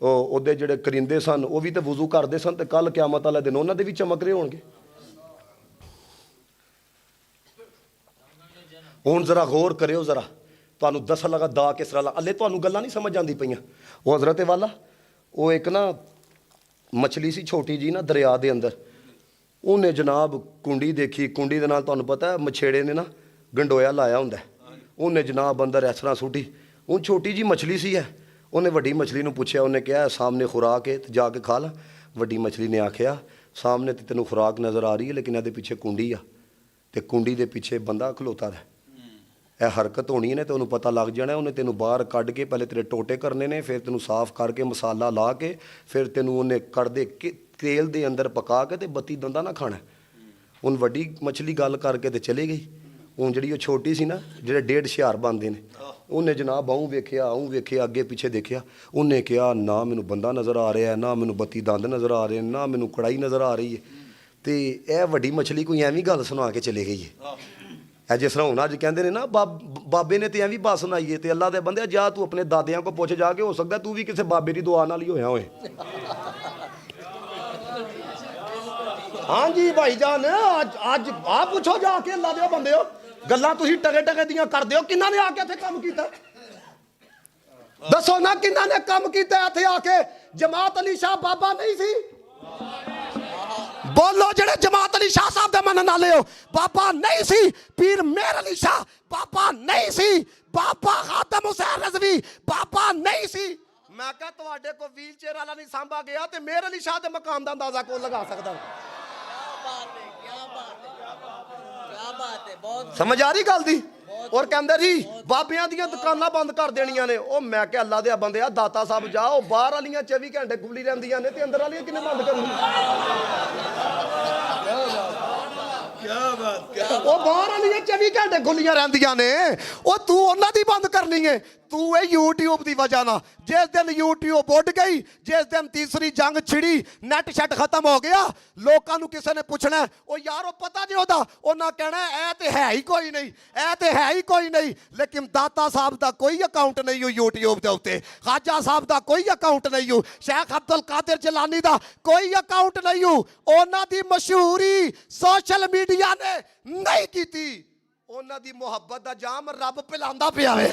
ਉਹਦੇ ਜਿਹੜੇ ਕਰਿੰਦੇ ਸਨ ਉਹ ਵੀ ਤੇ ਵਜ਼ੂ ਕਰਦੇ ਸਨ, ਤੇ ਕੱਲ ਕਿਆਮਤ ਵਾਲੇ ਦਿਨ ਉਹਨਾਂ ਦੇ ਵੀ ਚਮਕ ਰਹੇ ਹੋਣਗੇ। ਹੁਣ ਜ਼ਰਾ ਗੌਰ ਕਰਿਓ, ਜ਼ਰਾ ਤੁਹਾਨੂੰ ਦੱਸਣ ਲੱਗਾ ਦਾ ਕਿਸ ਤਰ੍ਹਾਂ ਅੱਲੇ ਤੁਹਾਨੂੰ ਗੱਲਾਂ ਨਹੀਂ ਸਮਝ ਆਉਂਦੀ ਪਈਆਂ। ਉਹ ਹਜ਼ਰਤ ਵਾਲਾ ਉਹ ਇੱਕ ਨਾ ਮਛਲੀ ਸੀ ਛੋਟੀ ਜੀ ਨਾ ਦਰਿਆ ਦੇ ਅੰਦਰ, ਉਹਨੇ ਜਨਾਬ ਕੁੰਡੀ ਦੇਖੀ, ਕੁੰਡੀ ਦੇ ਨਾਲ ਤੁਹਾਨੂੰ ਪਤਾ ਮਛੇੜੇ ਨੇ ਨਾ ਗੰਡੋਇਆ ਲਾਇਆ ਹੁੰਦਾ, ਉਹਨੇ ਜਨਾਬ ਅੰਦਰ ਇਸ ਤਰ੍ਹਾਂ ਸੁੱਟੀ। ਉਹ ਛੋਟੀ ਜੀ ਮਛਲੀ ਸੀ ਹੈ, ਉਹਨੇ ਵੱਡੀ ਮਛਲੀ ਨੂੰ ਪੁੱਛਿਆ, ਉਹਨੇ ਕਿਹਾ ਸਾਹਮਣੇ ਖੁਰਾਕ ਹੈ ਤੇ ਜਾ ਕੇ ਖਾ ਲਾ। ਵੱਡੀ ਮਛਲੀ ਨੇ ਆਖਿਆ ਸਾਹਮਣੇ ਤੇ ਤੈਨੂੰ ਖੁਰਾਕ ਨਜ਼ਰ ਆ ਰਹੀ ਹੈ ਲੇਕਿਨ ਇਹਦੇ ਪਿੱਛੇ ਕੁੰਡੀ ਆ, ਤੇ ਕੁੰਡੀ ਦੇ ਪਿੱਛੇ ਬੰਦਾ ਖਲੋਤਾ ਹੈ। ਇਹ ਹਰਕਤ ਹੋਣੀ ਨੇ ਤੇ ਉਹਨੂੰ ਪਤਾ ਲੱਗ ਜਾਣਾ, ਉਹਨੇ ਤੈਨੂੰ ਬਾਹਰ ਕੱਢ ਕੇ ਪਹਿਲੇ ਤੇਰੇ ਟੋਟੇ ਕਰਨੇ ਨੇ, ਫਿਰ ਤੈਨੂੰ ਸਾਫ਼ ਕਰਕੇ ਮਸਾਲਾ ਲਾ ਕੇ ਫਿਰ ਤੈਨੂੰ ਉਹਨੇ ਕੱਢਦੇ ਤੇਲ ਦੇ ਅੰਦਰ ਪਕਾ ਕੇ ਤੇ ਬੱਤੀ ਦੰਦਾ ਨਾ ਖਾਣਾ। ਹੁਣ ਵੱਡੀ ਮਛਲੀ ਗੱਲ ਕਰਕੇ ਤੇ ਚਲੀ ਗਈ। ਹੁਣ ਜਿਹੜੀ ਉਹ ਛੋਟੀ ਸੀ ਨਾ, ਜਿਹੜੇ 1.5 ਹੁਸ਼ਿਆਰ ਬਣਦੇ ਨੇ, ਉਹਨੇ ਜਨਾਬ ਆਉਂ ਵੇਖਿਆ ਅੱਗੇ ਪਿੱਛੇ ਦੇਖਿਆ, ਉਹਨੇ ਕਿਹਾ ਨਾ ਮੈਨੂੰ ਬੰਦਾ ਨਜ਼ਰ ਆ ਰਿਹਾ, ਨਾ ਮੈਨੂੰ ਬੱਤੀ ਦੰਦ ਨਜ਼ਰ ਆ ਰਹੇ, ਨਾ ਮੈਨੂੰ ਕੜਾਈ ਨਜ਼ਰ ਆ ਰਹੀ ਹੈ। ਤੇ ਇਹ ਵੱਡੀ ਮਛਲੀ ਕੋਈ ਐਵੇਂ ਗੱਲ ਸੁਣਾ ਕੇ ਚਲੇ ਗਈ ਹੈ। ਇਹ ਜਿਸ ਤਰ੍ਹਾਂ ਹੁਣ ਅੱਜ ਕਹਿੰਦੇ ਨੇ ਨਾ ਬਾਬੇ ਨੇ ਤੇ ਐਵੇਂ ਬਸ ਸੁਣਾਈਏ, ਤੇ ਅੱਲਾ ਦੇ ਬੰਦੇ ਜਾ ਤੂੰ ਆਪਣੇ ਦਾਦਿਆਂ ਕੋ ਪੁੱਛ ਜਾ ਕੇ, ਹੋ ਸਕਦਾ ਤੂੰ ਵੀ ਕਿਸੇ ਬਾਬੇ ਦੀ ਦੁਆ ਨਾਲ ਹੀ ਹੋਇਆ ਹੋਏ। ਹਾਂਜੀ ਭਾਈ ਜਾਨ, ਅੱਜ ਆ ਪੁੱਛੋ ਜਾ ਕੇ ਅੱਲਾ ਦੇ ਬੰਦੇ ਹੋ, ਗੱਲਾਂ ਤੁਸੀਂ ਟਕੇ ਦੀਆਂ ਕਰਦੇ ਹੋ। ਕਿੰਨਾ ਨੇ ਆ ਕੇ ਇੱਥੇ ਕੰਮ ਕੀਤਾ ਦੱਸੋ ਨਾ, ਕਿੰਨਾ ਨੇ ਕੰਮ ਕੀਤਾ ਇੱਥੇ ਆ ਕੇ? ਜਮਾਤ ਅਲੀ ਸ਼ਾਹ ਬਾਬਾ ਨਹੀਂ ਸੀ? ਬੋਲੋ ਜਿਹੜੇ ਜਮਾਤ ਅਲੀ ਸ਼ਾਹ ਸਾਹਿਬ ਦੇ ਮੰਨਣ ਵਾਲੇ ਹੋ, ਬਾਬਾ ਨਹੀਂ ਸੀ। ਪੀਰ ਮੇਰ ਅਲੀ ਸ਼ਾਹ ਬਾਬਾ ਨਹੀਂ ਸੀ, ਬਾਬਾ ਖਾਤਮ ਹੁਸੈਨ ਰਜ਼ਵੀ ਬਾਬਾ ਨਹੀਂ ਸੀ। ਮੈਂ ਕਿਹਾ ਤੁਹਾਡੇ ਕੋਲ ਵੀਲ ਚੇਅਰ ਵਾਲਾ ਨਹੀਂ ਸਾਂਭਾ ਗਿਆ ਤੇ ਮੇਰ ਅਲੀ ਸ਼ਾਹ ਦੇ ਮਕਾਮ ਦਾ ਅੰਦਾਜ਼ਾ ਕੌਣ ਲਗਾ ਸਕਦਾ? ਸਮਝ ਆ ਰਹੀ ਗੱਲ ਦੀ? ਔਰ ਕਹਿੰਦੇ ਜੀ ਬਾਬਿਆਂ ਦੀਆਂ ਦੁਕਾਨਾਂ ਬੰਦ ਕਰ ਦੇਣੀਆਂ ਨੇ। ਉਹ ਮੈਂ ਕਿਹਾ ਅੱਲਾ ਦੇ ਬੰਦੇ ਆ, ਦਾਤਾ ਸਾਹਿਬ ਜਾਓ, ਬਾਹਰ ਵਾਲੀਆਂ 24 ਘੰਟੇ ਖੁੱਲੀ ਰਹਿੰਦੀਆਂ ਨੇ ਤੇ ਅੰਦਰ ਵਾਲੀਆਂ ਕਿੰਨੇ ਬੰਦ ਕਰਨੀਆਂ? ਉਹ ਬਾਹਰ ਵਾਲੀਆਂ 24 ਘੰਟੇ ਖੁੱਲੀਆਂ ਰਹਿੰਦੀਆਂ ਨੇ, ਉਹ ਤੂੰ ਉਹਨਾਂ ਦੀ ਬੰਦ ਕਰਨੀ ਹੈ। ਤੂੰ ਇਹ YouTube ਦੀ ਵਜ੍ਹਾ ਨਾਲ, ਜਿਸ ਦਿਨ YouTube ਉੱਡ ਗਈ, ਜਿਸ ਦਿਨ ਤੀਸਰੀ ਜੰਗ ਛਿੜੀ, ਨੈਟ ਸ਼ੈਟ ਖਤਮ ਹੋ ਗਿਆ, ਲੋਕਾਂ ਨੂੰ ਕਿਸੇ ਨੇ ਪੁੱਛਣਾ ਉਹ ਯਾਰ ਉਹ ਪਤਾ ਜੇ ਉਹਦਾ, ਉਹਨਾਂ ਕਹਿਣਾ ਇਹ ਤੇ ਹੈ ਹੀ ਕੋਈ ਨਹੀਂ, ਇਹ ਤੇ ਹੈ ਹੀ ਕੋਈ ਨਹੀਂ। ਲੇਕਿਨ ਦਾਤਾ ਸਾਹਿਬ ਦਾ ਕੋਈ ਅਕਾਊਂਟ ਨਹੀਂ ਹੋ YouTube ਦੇ ਉੱਤੇ, ਖਾਜਾ ਸਾਹਿਬ ਦਾ ਕੋਈ ਅਕਾਊਂਟ ਨਹੀਂ ਹੋ, ਸ਼ੇਖ ਅਬਦੁਲ ਕਾਦਰ ਜਿਲਾਨੀ ਦਾ ਕੋਈ ਅਕਾਊਂਟ ਨਹੀਂ ਹੋ। ਉਹਨਾਂ ਦੀ ਮਸ਼ਹੂਰੀ ਸੋਸ਼ਲ ਮੀਡੀਆ ਨੇ ਨਹੀਂ ਕੀਤੀ, ਉਹਨਾਂ ਦੀ ਮੁਹੱਬਤ ਦਾ ਜਾਮ ਰੱਬ ਪਿਲਾਉਂਦਾ ਪਿਆ ਹੈ।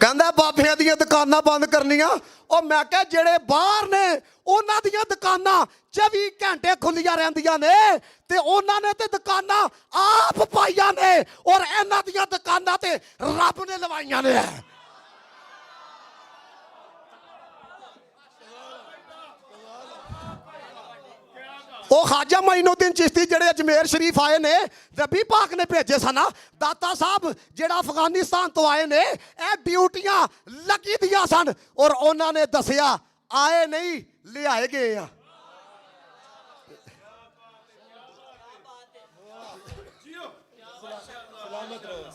ਕਹਿੰਦਾ ਬਾਬਿਆਂ ਦੀਆਂ ਦੁਕਾਨਾਂ ਬੰਦ ਕਰਨੀਆਂ। ਉਹ ਮੈਂ ਕਿਹਾ ਜਿਹੜੇ ਬਾਹਰ ਨੇ ਉਹਨਾਂ ਦੀਆਂ ਦੁਕਾਨਾਂ 24 ਘੰਟੇ ਖੁੱਲੀਆਂ ਰਹਿੰਦੀਆਂ ਨੇ ਤੇ ਉਹਨਾਂ ਨੇ ਤੇ ਦੁਕਾਨਾਂ ਆਪ ਪਾਈਆਂ ਨੇ, ਔਰ ਇਹਨਾਂ ਦੀਆਂ ਦੁਕਾਨਾਂ ਤੇ ਰੱਬ ਨੇ ਲਵਾਈਆਂ ਨੇ। ਉਹ ਖਾਜਾ ਮਈਨੁੱਦੀਨ ਚਿਸ਼ਤੀ ਜਿਹੜੇ ਅਜਮੇਰ ਸ਼ਰੀਫ ਆਏ ਨੇ, ਨਬੀ ਪਾਕ ਨੇ ਭੇਜੇ ਸਨ। ਦਾਤਾ ਸਾਹਿਬ ਜਿਹੜਾ ਅਫਗਾਨਿਸਤਾਨ ਤੋਂ ਆਏ ਨੇ, ਇਹ ਡਿਊਟੀਆਂ ਲੱਗੀ ਦੀਆਂ ਸਨ, ਔਰ ਉਹਨਾਂ ਨੇ ਦੱਸਿਆ ਆਏ ਨਹੀਂ ਲਿਆਏ ਗਏ ਆ।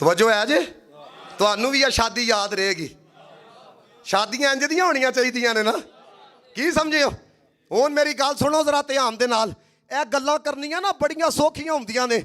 ਤਵੱਜੋ ਹੈ ਜੇ, ਤੁਹਾਨੂੰ ਵੀ ਇਹ ਸ਼ਾਦੀ ਯਾਦ ਰਹੇਗੀ। ਸ਼ਾਦੀਆਂ ਇੰਜ ਦੀਆਂ ਹੋਣੀਆਂ ਚਾਹੀਦੀਆਂ ਨੇ ਨਾ, ਕੀ ਸਮਝੇ ਹੋ? ਹੁਣ ਮੇਰੀ ਗੱਲ ਸੁਣੋ ਜ਼ਰਾ ਧਿਆਨ ਦੇ ਨਾਲ। ਇਹ ਗੱਲਾਂ ਕਰਨੀਆਂ ਨਾ ਬੜੀਆਂ ਸੌਖੀਆਂ ਹੁੰਦੀਆਂ ਨੇ,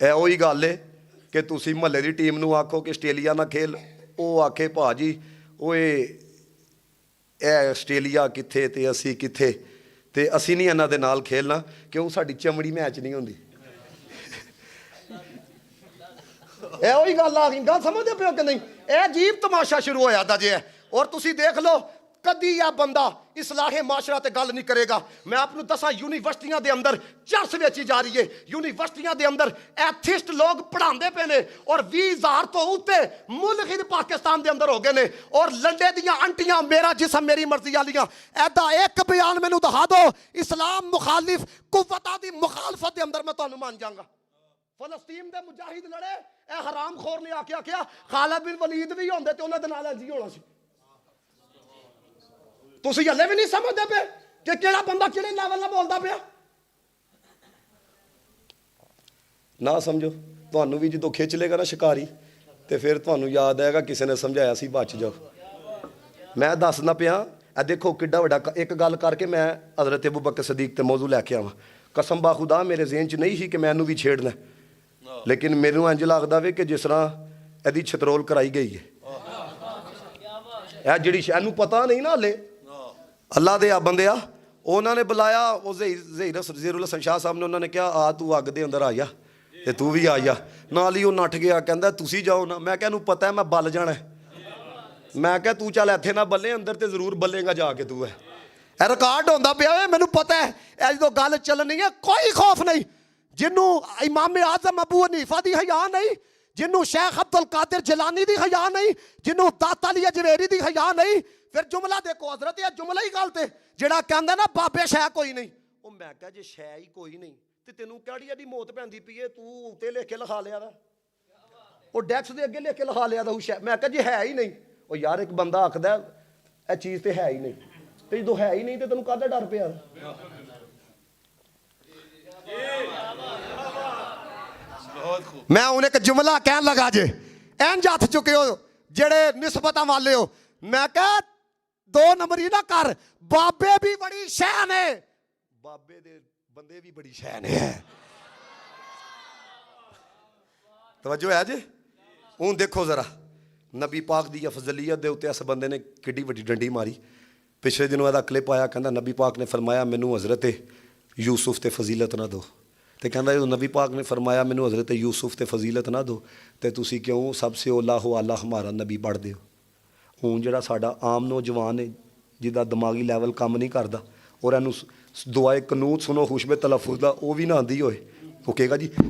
ਇਹ ਉਹੀ ਗੱਲ ਹੈ ਕਿ ਤੁਸੀਂ ਮਹੱਲੇ ਦੀ ਟੀਮ ਨੂੰ ਆਖੋ ਕਿ ਆਸਟ੍ਰੇਲੀਆ ਨਾਲ ਖੇਲ, ਉਹ ਆਖੇ ਭਾਜੀ ਓਏ ਇਹ ਆਸਟ੍ਰੇਲੀਆ ਕਿੱਥੇ ਤੇ ਅਸੀਂ ਕਿੱਥੇ, ਤੇ ਅਸੀਂ ਨਹੀਂ ਇਹਨਾਂ ਦੇ ਨਾਲ ਖੇਲਣਾ ਕਿਉਂ ਸਾਡੀ ਚਮੜੀ ਮੈਚ ਨਹੀਂ ਹੁੰਦੀ। ਇਹ ਉਹੀ ਗੱਲ ਆ ਗਈ, ਗੱਲ ਸਮਝਦੇ ਪਿਓ ਕਿ ਨਹੀਂ? ਇਹ ਅਜੀਬ ਤਮਾਸ਼ਾ ਸ਼ੁਰੂ ਹੋਇਆ ਦਾ ਜੇ। ਔਰ ਤੁਸੀਂ ਦੇਖ ਲਓ ਕਦੀ ਇਹ ਬੰਦਾ ਇਸਲਾਹੇ ਮਾਸ਼ਰਾ ਤੇ ਗੱਲ ਨਹੀਂ ਕਰੇਗਾ। ਮੈਂ ਆਪ ਨੂੰ ਦੱਸਾਂ, ਯੂਨੀਵਰਸਿਟੀਆਂ ਦੇ ਅੰਦਰ ਚਰਸ ਵੇਚੀ ਜਾ ਰਹੀ ਹੈ। ਯੂਨੀਵਰਸਿਟੀਆਂ ਦੇ ਅੰਦਰ ਐਥਿਸਟ ਲੋਕ ਪੜ੍ਹਾਉਂਦੇ ਪਏ ਨੇ ਔਰ 20,000 ਤੋਂ ਉੱਤੇ ਮੁਲਹਿਦ ਪਾਕਿਸਤਾਨ ਦੇ ਅੰਦਰ ਹੋ ਗਏ ਨੇ। ਔਰ ਲੰਡੇ ਦੀਆਂ ਆਂਟੀਆਂ ਮੇਰਾ ਜਿਸਮ ਮੇਰੀ ਮਰਜ਼ੀ ਵਾਲੀਆਂ, ਐਦਾ ਇੱਕ ਬਿਆਨ ਮੈਨੂੰ ਦਿਖਾ ਦਿਓ ਇਸਲਾਮ ਮੁਖਾਲਿਫ ਕੁਵਤਾਂ ਦੀ ਮੁਖਾਲਫਤ ਦੇ ਅੰਦਰ, ਮੈਂ ਤੁਹਾਨੂੰ ਮੰਨ ਜਾਵਾਂਗਾ। ਫਲਸਤੀਨ ਦੇ ਮੁਜਾਹਿਦ ਲੜੇ, ਇਹ ਹਰਾਮ ਖੋਰ ਨੇ ਆਖਿਆ ਖਾਲਿਦ ਬਿਨ ਵਲੀਦ ਵੀ ਹੁੰਦੇ ਤੇ ਉਹਨਾਂ ਦੇ ਨਾਲ ਇੰਜ ਹੀ ਹੋਣਾ ਸੀ। ਤੁਸੀਂ ਹਲੇ ਵੀ ਨਹੀਂ ਸਮਝਦੇ ਪਏ ਕਿ ਕਿਹੜਾ ਬੰਦਾ ਕਿਹੜੇ ਲੈਵਲ ਨਾਲ ਬੋਲਦਾ ਪਿਆ। ਨਾ ਸਮਝੋ, ਤੁਹਾਨੂੰ ਵੀ ਜਦੋਂ ਖਿੱਚ ਲੇਗਾ ਨਾ ਸ਼ਿਕਾਰੀ ਤੇ ਫਿਰ ਤੁਹਾਨੂੰ ਯਾਦ ਆਏਗਾ ਕਿਸੇ ਨੇ ਸਮਝਾਇਆ ਸੀ, ਬਚ ਜਾਓ। ਮੈਂ ਦੱਸਦਾ ਪਿਆ, ਇਹ ਦੇਖੋ ਕਿੱਡਾ ਵੱਡਾ ਇੱਕ ਗੱਲ ਕਰਕੇ ਮੈਂ ਹਜ਼ਰਤ ਅਬੂ ਬਕਰ ਸਦੀਕ ਤੇ ਮੌਜੂ ਲੈ ਕੇ ਆਵਾਂ। ਕਸਮ ਬਾ ਖੁਦਾ ਮੇਰੇ ਜ਼ਿਹਨ 'ਚ ਨਹੀਂ ਸੀ ਕਿ ਮੈਂ ਇਹਨੂੰ ਵੀ ਛੇੜਨਾ, ਲੇਕਿਨ ਮੈਨੂੰ ਇੰਜ ਲੱਗਦਾ ਵੇ ਕਿ ਜਿਸ ਤਰ੍ਹਾਂ ਇਹਦੀ ਛਤਰੋਲ ਕਰਾਈ ਗਈ ਹੈ। ਇਹ ਜਿਹੜੀ ਇਹਨੂੰ ਪਤਾ ਨਹੀਂ ਨਾ ਹਲੇ, ਅੱਲਾ ਦੇ ਆ ਬੰਦਿਆ, ਉਹਨਾਂ ਨੇ ਬੁਲਾਇਆ, ਉਹ ਜ਼ਹੀਰੁਲ ਹਸਨ ਸ਼ਾਹ ਸਾਹਿਬ ਨੇ, ਉਹਨਾਂ ਨੇ ਕਿਹਾ ਆ ਤੂੰ ਅੱਗ ਦੇ ਅੰਦਰ ਆ ਜਾ ਤੇ ਤੂੰ ਵੀ ਆ ਜਾ। ਨਾਲ ਹੀ ਉਹ ਨੱਠ ਗਿਆ, ਕਹਿੰਦਾ ਤੁਸੀਂ ਜਾਓ ਨਾ। ਮੈਂ ਕਿਹਾ ਇਹਨੂੰ ਪਤਾ ਹੈ ਮੈਂ ਬਲ ਜਾਣਾ। ਮੈਂ ਕਿਹਾ ਤੂੰ ਚੱਲ ਇੱਥੇ ਨਾ ਬੱਲੇ, ਅੰਦਰ ਤੇ ਜ਼ਰੂਰ ਬੱਲੇਗਾ ਜਾ ਕੇ ਤੂੰ। ਇਹ ਰਿਕਾਰਡ ਹੁੰਦਾ ਪਿਆ ਵੇ, ਮੈਨੂੰ ਪਤਾ ਹੈ। ਇਹ ਜਦੋਂ ਗੱਲ ਚੱਲਣੀ ਹੈ ਕੋਈ ਖੌਫ ਨਹੀਂ। ਜਿਹਨੂੰ ਇਮਾਮ ਆਜ਼ਮ ਅਬੂ ਹਨੀਫਾ ਦੀ ਹਯਾ ਨਹੀਂ, ਜਿਹਨੂੰ ਸ਼ੇਖ ਅਬਦੁਲ ਕਾਦਰ ਜਿਲਾਨੀ ਦੀ ਹਯਾ ਨਹੀਂ, ਜਿਹਨੂੰ ਦਾਤਾ ਅਲੀ ਅਜਵੇਰੀ ਦੀ ਹਯਾ ਨਹੀਂ, ਫਿਰ ਜੁਮਲਾ ਦੇਖੋ ਹਜ਼ਰਤ, ਇਹ ਜੁਮਲਾ ਹੀ ਗੱਲ ਤੇ ਜਿਹੜਾ ਕਹਿੰਦਾ ਨਾ ਬਾਬੇ ਸ਼ੈ ਕੋਈ ਨਹੀਂ। ਉਹ ਮੈਂ ਕਿਹਾ ਜੇ ਸ਼ੈ ਹੀ ਕੋਈ ਨਹੀਂ ਤੇ ਤੈਨੂੰ ਕਿਹੜੀ ਇਹਦੀ ਮੌਤ ਪੈਂਦੀ ਪਈ ਏ, ਤੂੰ ਉੱਤੇ ਲਿਖ ਕੇ ਲਿਖਾ ਲਿਆ ਦਾ, ਉਹ ਡੈਕਸ ਦੇ ਅੱਗੇ ਲਿਖ ਕੇ ਲਿਖਾ ਲਿਆ ਦਾ। ਮੈਂ ਕਿਹਾ ਜੇ ਹੈ ਹੀ ਨਹੀਂ, ਉਹ ਯਾਰ ਇੱਕ ਬੰਦਾ ਆਖਦਾ ਇਹ ਚੀਜ਼ ਤੇ ਹੈ ਹੀ ਨਹੀਂ, ਤੇ ਜਦੋਂ ਹੈ ਹੀ ਨਹੀਂ ਤੇ ਤੈਨੂੰ ਕਾਹਦਾ ਡਰ ਪਿਆ। ਮੈਂ ਹੁਣ ਇੱਕ ਜੁਮਲਾ ਕਹਿਣ ਲੱਗਾ, ਜੇ ਇੰਜ ਹੱਥ ਚੁੱਕੇ ਹੋ ਜਿਹੜੇ ਨਿਸਬਤਾਂ ਵਾਲੇ ਹੋ, ਮੈਂ ਕਿਹਾ 2 ਨੰਬਰੀ ਨਾ ਕਰ, ਬਾਬੇ ਵੀ ਬੜੀ ਸ਼ੈ ਨੇ, ਬਾਬੇ ਦੇ ਬੰਦੇ ਵੀ ਬੜੀ ਸ਼ੈ ਨੇ। ਤਵੱਜੋ ਹੈ ਜੀ। ਹੁਣ ਦੇਖੋ ਜ਼ਰਾ ਨਬੀ ਪਾਕ ਦੀ ਅਫਜ਼ਲੀਅਤ ਦੇ ਉੱਤੇ ਇਸ ਬੰਦੇ ਨੇ ਕਿੱਡੀ ਵੱਡੀ ਡੰਡੀ ਮਾਰੀ। ਪਿਛਲੇ ਦਿਨੋਂ ਇਹਦਾ ਕਲਿੱਪ ਆਇਆ, ਕਹਿੰਦਾ ਨਬੀ ਪਾਕ ਨੇ ਫਰਮਾਇਆ ਮੈਨੂੰ ਹਜ਼ਰਤ ਯੂਸੁਫ ਤੇ ਫਜ਼ੀਲਤ ਨਾ ਦਿਓ। ਤੇ ਕਹਿੰਦਾ ਜਦੋਂ ਨਬੀ ਪਾਕ ਨੇ ਫਰਮਾਇਆ ਮੈਨੂੰ ਹਜ਼ਰਤ ਯੂਸੁਫ ਤੇ ਫਜ਼ੀਲਤ ਨਾ ਦਿਓ ਤੇ ਤੁਸੀਂ ਕਿਉਂ ਸਭ ਸੇ ਔਲਾ ਹੋ ਆਲਾ ਹਮਾਰਾ ਨਬੀ ਪੜ੍ਹਦੇ ਹੋ। ਹੁਣ ਜਿਹੜਾ ਸਾਡਾ ਆਮ ਨੌਜਵਾਨ ਹੈ ਜਿਹਦਾ ਦਿਮਾਗੀ ਲੈਵਲ ਕੰਮ ਨਹੀਂ ਕਰਦਾ ਔਰ ਇਹਨੂੰ ਦੁਆਏ ਕਨੂਤ ਸੁਨੋ ਹੁਸ਼ਬੇ ਤਲਫੁਜ਼ ਦਾ ਉਹ ਵੀ ਨਾ ਆਂਦੀ ਹੋਏ, ਉਹ ਕਹੇਗਾ ਜੀ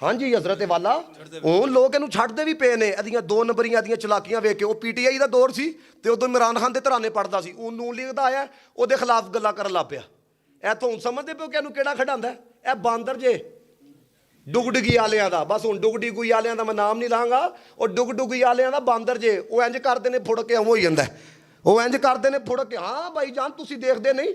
ਹਾਂਜੀ ਹਜ਼ਰਤ ਵਾਲਾ ਹੁਣ ਲੋਕ ਇਹਨੂੰ ਛੱਡਦੇ ਵੀ ਪਏ ਨੇ। ਇਹਦੀਆਂ 2 ਨੰਬਰੀਆਂ ਦੀਆਂ ਚਲਾਕੀਆਂ ਵੇਖ ਕੇ। ਉਹ PTI ਦਾ ਦੌਰ ਸੀ ਤੇ ਉਦੋਂ ਇਮਰਾਨ ਖਾਨ ਦੇ ਤਰਾਨੇ ਪੜਦਾ ਸੀ। ਉਹ ਨੂਨ ਲੀਗ ਦਾ ਆਇਆ, ਉਹਦੇ ਖਿਲਾਫ ਗੱਲਾਂ ਕਰਨ ਲੱਗ ਪਿਆ। ਇੱਥੋਂ ਹੁਣ ਸਮਝਦੇ ਪਿਓ ਕਿ ਇਹਨੂੰ ਕਿਹੜਾ ਖਿਡਾਉਂਦਾ? ਇਹ ਬਾਂਦਰ ਜੇ ਡੁਗਡੁਗੀ ਵਾਲਿਆਂ ਦਾ। ਬਸ ਹੁਣ ਡੁਗਡੁਗੀ ਵਾਲਿਆਂ ਦਾ ਮੈਂ ਨਾਮ ਨਹੀਂ ਲਾਂਗਾ। ਉਹ ਡੁਗਡੁਗੀ ਵਾਲਿਆਂ ਦਾ ਬਾਂਦਰ ਜੇ। ਉਹ ਇੰਜ ਕਰਦੇ ਨੇ ਫੁੜ ਕੇ ਹੋ ਜਾਂਦਾ। ਉਹ ਇੰਜ ਕਰਦੇ ਨੇ ਫੁੜ ਕੇ। ਹਾਂ ਭਾਈ ਜਾਨ ਤੁਸੀਂ ਦੇਖਦੇ ਨਹੀਂ,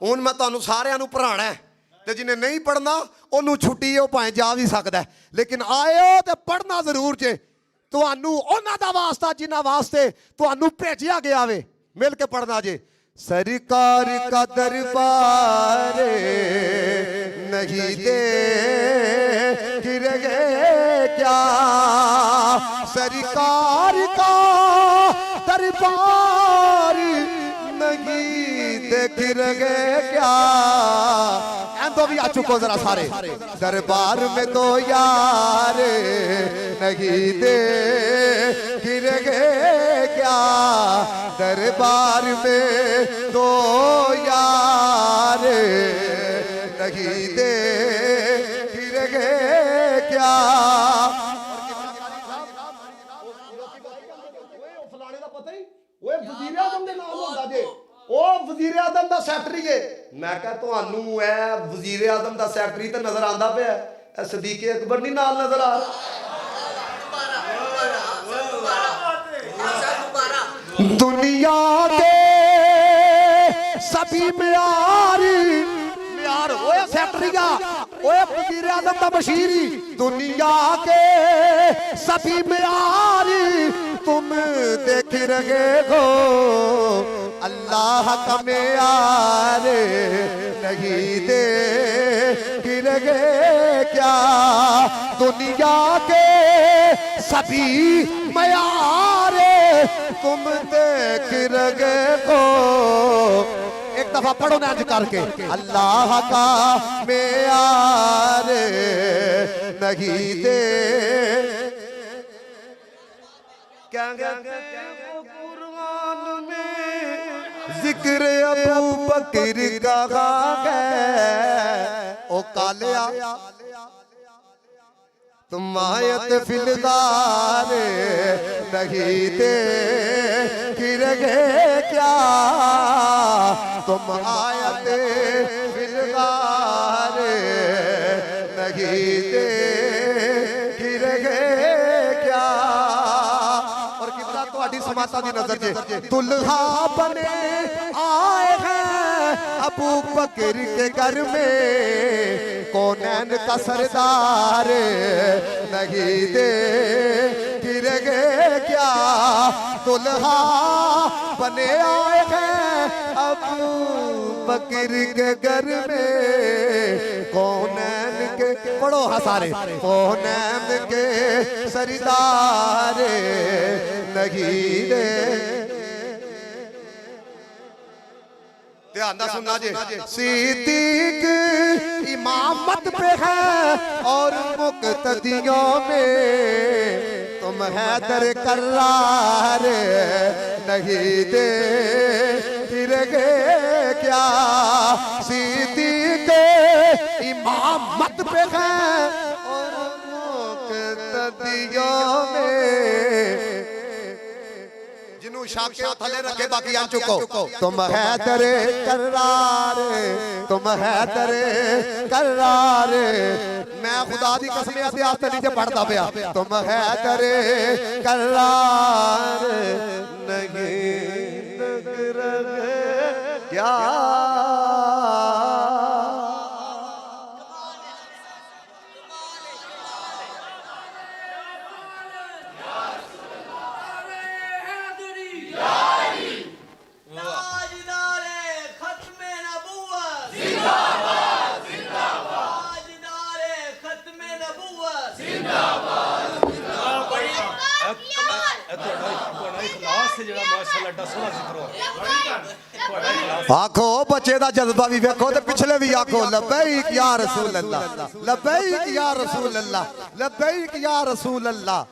ਹੁਣ ਮੈਂ ਤੁਹਾਨੂੰ ਸਾਰਿਆਂ ਨੂੰ ਪੜ੍ਹਾਉਣਾ ਹੈ ਤੇ ਜਿਹਨੇ ਨਹੀਂ ਪੜ੍ਹਨਾ ਉਹਨੂੰ ਛੁੱਟੀ ਉਹ ਭਾਵੇਂ ਜਾ ਵੀ ਸਕਦਾ, ਲੇਕਿਨ ਆਇਓ ਤੇ ਪੜ੍ਹਨਾ ਜ਼ਰੂਰ ਜੇ। ਤੁਹਾਨੂੰ ਉਹਨਾਂ ਦਾ ਵਾਸਤਾ ਜਿਨ੍ਹਾਂ ਵਾਸਤੇ ਤੁਹਾਨੂੰ ਭੇਜਿਆ ਗਿਆ ਵੇ, ਮਿਲ ਕੇ ਪੜ੍ਹਨਾ ਜੇ। سرکار کا دربار نہیں دیکھ رہے کیا سرکار کا دربار نہیں دیکھ رہے کیا تو بھی آ چکو ذرا سارے دربار میں تو یار نہیں دیکھ رہے کیا دربار میں تو یار نہیں دیکھ رہے کیا فلانے دا پتہ ہی اوے وزیر اعظم دے نام ہوندا جے او وزیر اعظم دا سیکرٹری ہے میں کہا تانوں اے وزیر اعظم دا سیکرٹری تے نظر آندا پیا اے صدیق اکبر نہیں نال نظر آ رہا دنیا کے سبھی معیار اوے سیکٹریہ اوے وزیر اعظم دا بشیری دنیا کے سبھی معیار تم دیکھ رہے ہو اللہ کا معیار نہیں دیکھ رہے کیا دنیا کے سبھی معیار تم دیکھ رہے ہو ایک دفعہ پڑھو نا انج کر کے اللہ کا معیار نہیں دیکھ کیا قرآن میں ذکر ابو بکر کا ہے او کالیا تم آیت فی الغار نہیں دیکھ رہے کیا تم آیت فی الغار نہیں دیکھ رہے کیا اور کتنا تہاڈی سماعتاں دی نظر جے دلہا بنے آئے ہیں ابو بکر کے گھر میں کونین کا سردار نہیں دیکھ رہے کیا دلہا بنے آئے ہیں ابو بکر کے گھر میں کونین کے پڑھو ہسارے کونین کے سردار نہیں دیکھ دھیان نہ سننا جے صدیق امامت پہ ہے اور مقتدیوں میں تم حیدر کرار نہیں دیکھ رہے کیا صدیق امامت پہ ہے اور مقتدیوں میں جنہوں شاکے تھلے رکھے باقی آن چکو تم حیدر کرار تم حیدر کرار میں خدا دی قسم ایسے آستے نیچے پڑھتا پیا تم حیدر کرار نہیں دیکھ رہے کیا آنکھو بچے دا جذبہ بھی ویکھو تے پچھلے بھی آنکھو لبیک یا رسول اللہ لبیک یا رسول اللہ لبیک یا رسول اللہ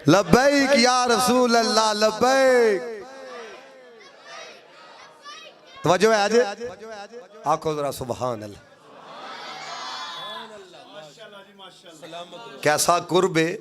لبیک یا رسول اللہ لبیک توجہ ہے آجے آنکھو ذرا سبحان اللہ کیسا قرب ہے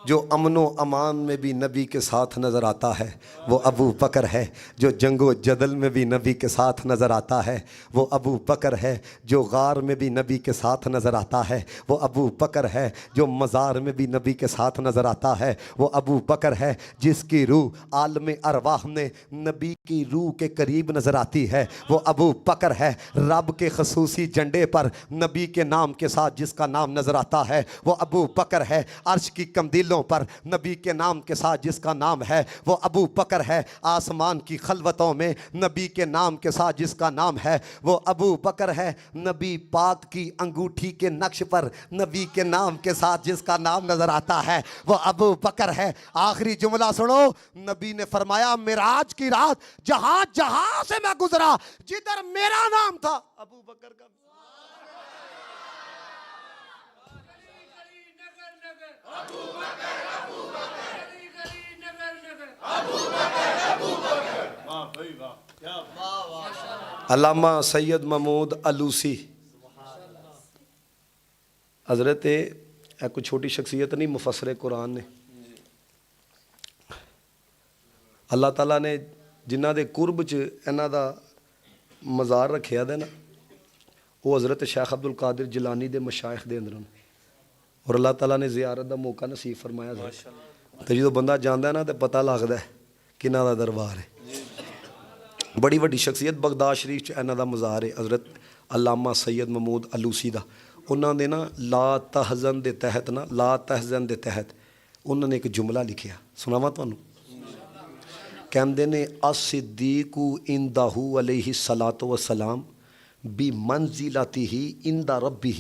جو امن و امان میں بھی نبی کے ساتھ نظر آتا ہے وہ ابو بکر ہے. جو جنگ و جدل میں بھی نبی کے ساتھ نظر آتا ہے وہ ابو بکر ہے. جو غار میں بھی نبی کے ساتھ نظر آتا ہے وہ ابو بکر ہے. جو مزار میں بھی نبی کے ساتھ نظر آتا ہے وہ ابو بکر ہے. جس کی روح عالم ارواح میں نبی کی روح کے قریب نظر آتی ہے وہ ابو بکر ہے. رب کے خصوصی جھنڈے پر نبی کے نام کے ساتھ جس کا نام نظر آتا ہے وہ ابو بکر ہے. عرش کی قندیلوں پر نبی کے نام کے ساتھ جس کا نام ہے وہ ابو بکر ہے. آسمان کی خلوتوں میں نبی کے نام کے ساتھ جس کا نام ہے وہ ابو بکر ہے. نبی پاک کی انگوٹھی کے نقش پر نبی کے نام کے ساتھ جس کا نام نظر آتا ہے وہ ابو بکر ہے. آخری جملہ سنو, نبی نے فرمایا معراج کی رات جہاں جہاں سے میں گزرا جدھر میرا نام تھا ابو بکر کا علامہ سید محمود علوسی حضرت کوئی چھوٹی شخصیت نہیں, مفسر قرآن نے. اللہ تعالیٰ نے جنہ دے قرب چ انہاں دا مزار رکھیا دے نا وہ حضرت شیخ عبد القادر جیلانی دے مشائخ دے اندر, اور اللہ تعالیٰ نے زیارت دا موقع نصیب فرمایا. تو جدو بندہ جاندا ہے نا تو پتہ لگدا ہے کنہ دا دربار ہے. بڑی وڈی شخصیت بغداد شریف چ انہاں دا مزار ہے حضرت علامہ سید محمود علوسی دا. انہاں دے نا لا تحزن دے تحت نا لا تحزن دے تحت انہوں نے ایک جملہ لکھیا, سناواں تانوں. کہندے نے الصدیق عندہ علیہ الصلاۃ والسلام بمنزلتہ عند ربہ.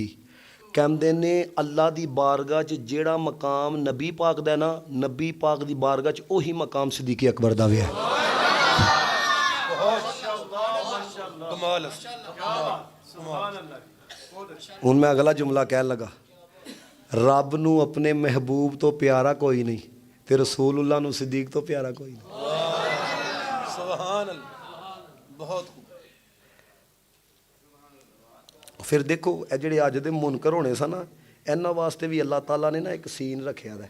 کہندے نے اللہ دی بارگاہ چ جیڑا مقام نبی پاک دا ہے نا نبی پاک دی بارگاہ چ وہی مقام صدیق اکبر دا وی ہے. ہن میں اگلا جملہ کہن لگا, رب نو اپنے محبوب تو پیارا کوئی نہیں تے رسول اللہ نو صدیق تو پیارا کوئی نہیں. سبحان اللہ, بہت خوب. پھر دیکھو اے جڑے اج دے منکر ہونے سن نا انہاں واسطے بھی اللہ تعالیٰ نے نا ایک سین رکھیا ہے.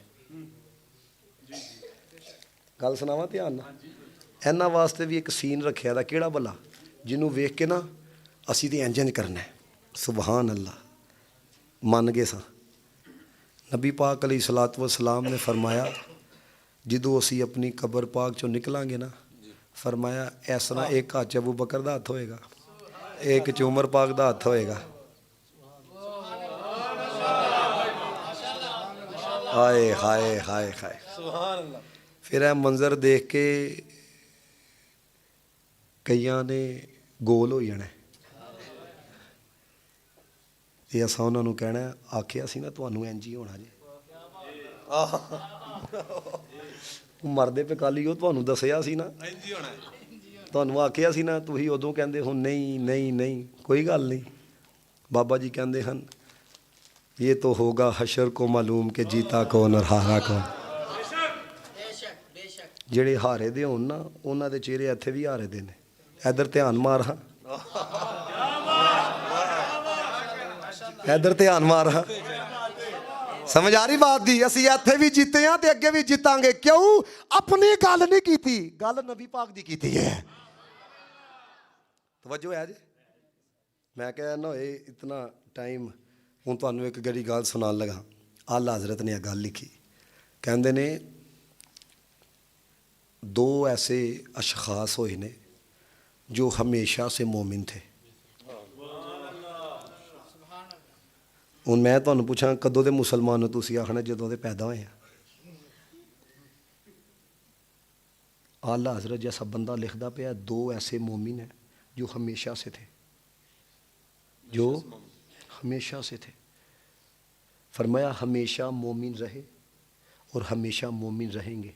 گل سناواں دھیان نال, انہاں واسطے بھی ایک سین رکھیا ہے. کیڑا بلا جنوں ویکھ کے نا اسی تے انج کرنا ہے. سبحان اللہ, من گئے سا. نبی پاک علیہ الصلوۃ والسلام نے فرمایا جدوں اسی اپنی قبر پاک چوں نکلاں گے نا فرمایا اس طرح ایک ہاتھ ابو بکر دا ہاتھ ہوئے گا, ایک چ عمر پاک دا ہاتھ ہوئے گا. ہائے ہائے ہائے ہائے. سبحان اللہ. پھر اے منظر دیکھ کے کئیاں نے گول ہو جانا. یہ اساں انہاں نوں کہنا آکھیا سی نا تانوں انج ہی ہونا جی. مردے پہ کالی وہ تانوں دسیا سی نا, تانوں آکھیا سی نا, تسی ادوں کہندے ہو نہیں نہیں نہیں کوئی گل نہیں. بابا جی کہندے ہن یہ تو ہوگا حشر کو معلوم کہ جیتا کون اور ہارا کون. جڑے ہارے دے ہون نا انہاں دے چہرے اتھے بھی ہارے دے نے. ادھر دھیان مار ہاں, ادھر دھیان مار ہاں. سمجھ آ رہی بات دی؟ اسی اتھے بھی جیتے ہیں تے اگے بھی جیتاں گے. کیوں؟ اپنی گل نہیں کیتی, گل نبی پاک دی کیتی ہے. توجہ ہے جی. میں کہہ نہ ہوئے اتنا ٹائم ہوں تانوں ایک گڑی گل سنان لگا. آلہ حضرت نے گل لکھی, کہندے نے دو ایسے اشخاص ہوئے نے جو ہمیشہ سے مومن تھے. ہوں میں تمہیں پوچھا کدوں دے مسلمان ہو تسی آخنا جدوں دے پیدا ہوئے ہیں. اعلیٰ حضرت جیسا بندہ لکھدا پیا دو ایسے مومن ہیں جو ہمیشہ سے تھے, جو ہمیشہ سے تھے. فرمایا ہمیشہ مومن رہے اور ہمیشہ مومن رہیں گے.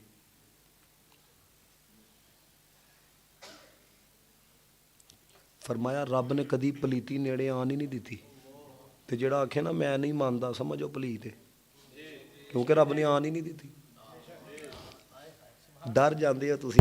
فرمایا رب نے کدی پلیتی نیڑے آن ہی نہیں دیتی. تے جڑا آکھے نا میں نہیں مانتا سمجھو پلیت ہے, کیونکہ رب نے آن ہی نہیں دیتی. ڈر جاندے ہو تسی.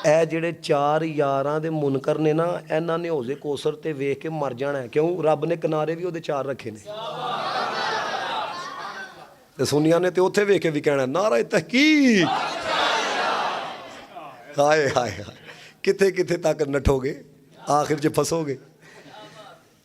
ਇਹ ਜਿਹੜੇ 4 ਯਾਰਾਂ ਦੇ ਮੁਨਕਰ ਨੇ ਨਾ, ਇਹਨਾਂ ਨੇ ਹੌਜ਼ੇ ਕੋਸਰ ਤੇ ਵੇਖ ਕੇ ਮਰ ਜਾਣਾ ਹੈ। ਕਿਉਂ? ਰੱਬ ਨੇ ਕਿਨਾਰੇ ਵੀ ਉਹਦੇ 4 ਰੱਖੇ ਨੇ। ਤੇ ਸੁਨੀਆਂ ਨੇ ਤੇ ਉੱਥੇ ਵੇਖ ਕੇ ਵੀ ਕਹਿਣਾ ਨਾਰਾ ਤਹਕੀਕ। ਹਾਏ ਹਾਏ ਹਾਏ, ਕਿੱਥੇ ਕਿੱਥੇ ਤੱਕ ਨਠੋਗੇ, ਆਖਿਰ 'ਚ ਫਸੋਗੇ।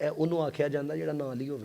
ਇਹ ਉਹਨੂੰ ਆਖਿਆ ਜਾਂਦਾ ਜਿਹੜਾ ਨਾਲ ਹੀ ਹੋਵੇ।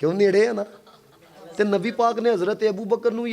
ਕਿਉਂ ਨੇੜੇ ਆ ਨਾ। ਤੇ ਨਬੀ ਪਾਕ ਨੇ ਹਜ਼ਰਤ ਅਬੂ ਬਕਰ ਨੂੰ ਹੀ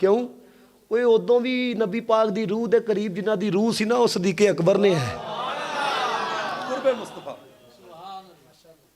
ਕਿਉਂ? ਉਹ ਉਦੋਂ ਵੀ ਨਬੀ ਪਾਕ ਦੀ ਰੂਹ ਦੇ ਕਰੀਬ ਜਿਨ੍ਹਾਂ ਦੀ ਰੂਹ ਸੀ ਨਾ, ਉਹ ਸਦੀਕੇ ਅਕਬਰ ਨੇ ਹੈ। ਕੁਰਬੇ ਮੁਸਤਫਾ।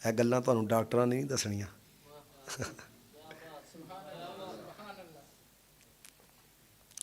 ਇਹ ਗੱਲਾਂ ਤੁਹਾਨੂੰ ਡਾਕਟਰਾਂ ਨੇ ਨਹੀਂ ਦੱਸਣੀਆਂ।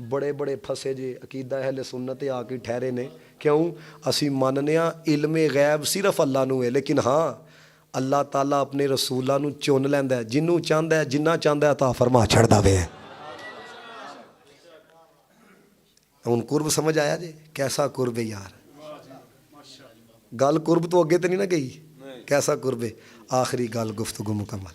ਬੜੇ ਬੜੇ ਫਸੇ ਜੇ ਅਕੀਦਾ ਅਹਿਲ ਸੁਨਨਤ ਆ ਕੇ ਠਹਿਰੇ ਨੇ। ਕਿਉਂ? ਅਸੀਂ ਮੰਨਦੇ ਹਾਂ ਇਲਮੇ ਗੈਬ ਸਿਰਫ ਅੱਲਾ ਨੂੰ ਹੈ, ਲੇਕਿਨ ਹਾਂ ਅੱਲਾਹ ਤਾਲਾ ਆਪਣੇ ਰਸੂਲਾਂ ਨੂੰ ਚੁਣ ਲੈਂਦਾ, ਜਿਹਨੂੰ ਚਾਹੁੰਦਾ ਜਿੰਨਾ ਚਾਹੁੰਦਾ ਤਾਂ ਫਰਮਾ ਛੱਡਦਾ ਵੇ। ਹੁਣ ਕੁਰਬ ਸਮਝ ਆਇਆ ਜੇ? ਕੈਸਾ ਕੁਰਬ ਹੈ ਯਾਰ। ਗੱਲ ਕੁਰਬ ਤੋਂ ਅੱਗੇ ਤੇ ਨਹੀਂ ਨਾ ਗਈ। ਕੈਸਾ ਕੁਰਬ ਹੈ। ਆਖਰੀ ਗੱਲ ਗੁਫ਼ਤਗੂ ਮੁਕੰਮਲ,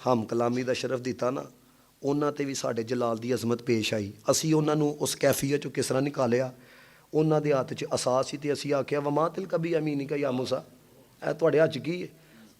ਹਮ ਕਲਾਮੀ ਦਾ ਸ਼ਰਫ ਦਿੱਤਾ ਨਾ, ਉਹਨਾਂ ਤੇ ਵੀ ਸਾਡੇ ਜਲਾਲ ਦੀ ਅਜ਼ਮਤ ਪੇਸ਼ ਆਈ। ਅਸੀਂ ਉਹਨਾਂ ਨੂੰ ਉਸ ਕੈਫੀਅਤ ਚੋਂ ਕਿਸ ਤਰ੍ਹਾਂ ਨਿਕਾਲਿਆ? ਉਹਨਾਂ ਦੇ ਹੱਥ 'ਚ ਅਸਾ ਸੀ ਤੇ ਅਸੀਂ ਆਖਿਆ ਵਮਾ ਤਿਲ ਕਬੀ ਅਮੀਨਿਕਾ ਯਾ ਮੂਸਾ, ਇਹ ਤੁਹਾਡੇ ਹੱਥ 'ਚ ਕੀ ਹੈ?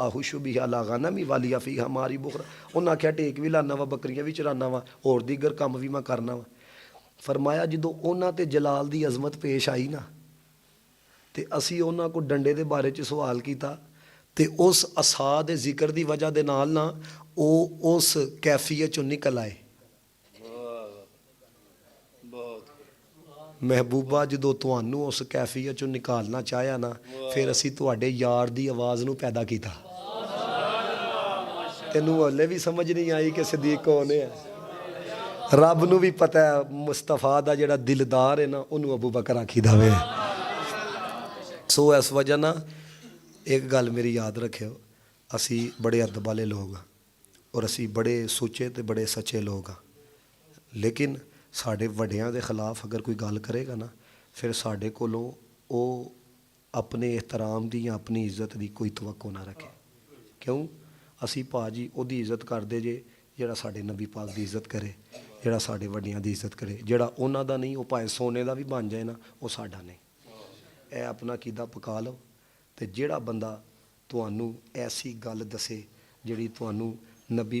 ਆਹੁਸ਼ੁ ਬਿਹਾ ਅਲਾ ਗਨਮੀ ਵਾਲੀਆ ਫੀਹਾ ਮਾਰੀ ਬੁਖਰਾ। ਉਹਨਾਂ ਆਖਿਆ ਟੇਕ ਵੀ ਲਾਨਾ ਵਾ, ਬੱਕਰੀਆਂ ਵੀ ਚਰਾਨਾ ਵਾ, ਹੋਰ ਦੀਗਰ ਕੰਮ ਵੀ ਮੈਂ ਕਰਨਾ ਵਾ। ਫਰਮਾਇਆ ਜਦੋਂ ਉਹਨਾਂ ਤੇ ਜਲਾਲ ਦੀ ਅਜ਼ਮਤ ਪੇਸ਼ ਆਈ ਨਾ, ਤੇ ਅਸੀਂ ਉਹਨਾਂ ਕੋਲ ਡੰਡੇ ਦੇ ਬਾਰੇ 'ਚ ਸਵਾਲ ਕੀਤਾ, ਤੇ ਉਸ ਅਸਾ ਦੇ ਜ਼ਿਕਰ ਦੀ ਵਜ੍ਹਾ ਦੇ ਨਾਲ ਨਾ ਉਹ ਉਸ ਕੈਫੀਅਤ 'ਚੋਂ ਨਿਕਲ ਆਏ। ਮਹਿਬੂਬਾ ਜਦੋਂ ਤੁਹਾਨੂੰ ਉਸ ਕੈਫੀਅਤ 'ਚੋਂ ਨਿਕਾਲਣਾ ਚਾਹਿਆ ਨਾ, ਫਿਰ ਅਸੀਂ ਤੁਹਾਡੇ ਯਾਰ ਦੀ ਆਵਾਜ਼ ਨੂੰ ਪੈਦਾ ਕੀਤਾ। ਤੈਨੂੰ ਹਲੇ ਵੀ ਸਮਝ ਨਹੀਂ ਆਈ ਕਿ ਸਦੀਕ ਕੌਣ ਹੈ? ਰੱਬ ਨੂੰ ਵੀ ਪਤਾ ਹੈ ਮੁਸਤਫਾ ਦਾ ਜਿਹੜਾ ਦਿਲਦਾਰ ਹੈ ਨਾ, ਉਹਨੂੰ ਅਬੂ ਬਕਰ ਆਖੀਦਾ ਵੇ। ਸੋ ਇਸ ਵਜ੍ਹਾ ਨਾਲ ਇੱਕ ਗੱਲ ਮੇਰੀ ਯਾਦ ਰੱਖਿਓ, ਅਸੀਂ ਬੜੇ ਅਦਬ ਵਾਲੇ ਲੋਕ ਹਾਂ ਔਰ ਅਸੀਂ ਬੜੇ ਸੁੱਚੇ ਤੇ ਬੜੇ ਸੱਚੇ ਲੋਕ ਹਾਂ, ਲੇਕਿਨ ਸਾਡੇ ਵੱਡਿਆਂ ਦੇ ਖਿਲਾਫ ਅਗਰ ਕੋਈ ਗੱਲ ਕਰੇਗਾ ਨਾ, ਫਿਰ ਸਾਡੇ ਕੋਲੋਂ ਉਹ ਆਪਣੇ ਇਹਤਰਾਮ ਦੀ ਜਾਂ ਆਪਣੀ ਇੱਜ਼ਤ ਦੀ ਕੋਈ ਤਵੱਕੋ ਨਾ ਰੱਖੇ। ਕਿਉਂ? ਅਸੀਂ ਭਾਜੀ ਉਹਦੀ ਇੱਜ਼ਤ ਕਰਦੇ ਜੇ ਜਿਹੜਾ ਸਾਡੇ ਨਬੀ ਪਾਕ ਦੀ ਇੱਜ਼ਤ ਕਰੇ, ਜਿਹੜਾ ਸਾਡੇ ਵੱਡਿਆਂ ਦੀ ਇੱਜ਼ਤ ਕਰੇ। ਜਿਹੜਾ ਉਹਨਾਂ ਦਾ ਨਹੀਂ, ਉਹ ਭਾਵੇਂ ਸੋਨੇ ਦਾ ਵੀ ਬਣ ਜਾਏ ਨਾ, ਉਹ ਸਾਡਾ ਨਹੀਂ। ਇਹ ਆਪਣਾ ਕੀਦਾ ਪਕਾ ਲਓ। ਤੇ ਜਿਹੜਾ ਬੰਦਾ ਤੁਹਾਨੂੰ ਐਸੀ ਗੱਲ ਦੱਸੇ ਜਿਹੜੀ ਤੁਹਾਨੂੰ ਨਬੀ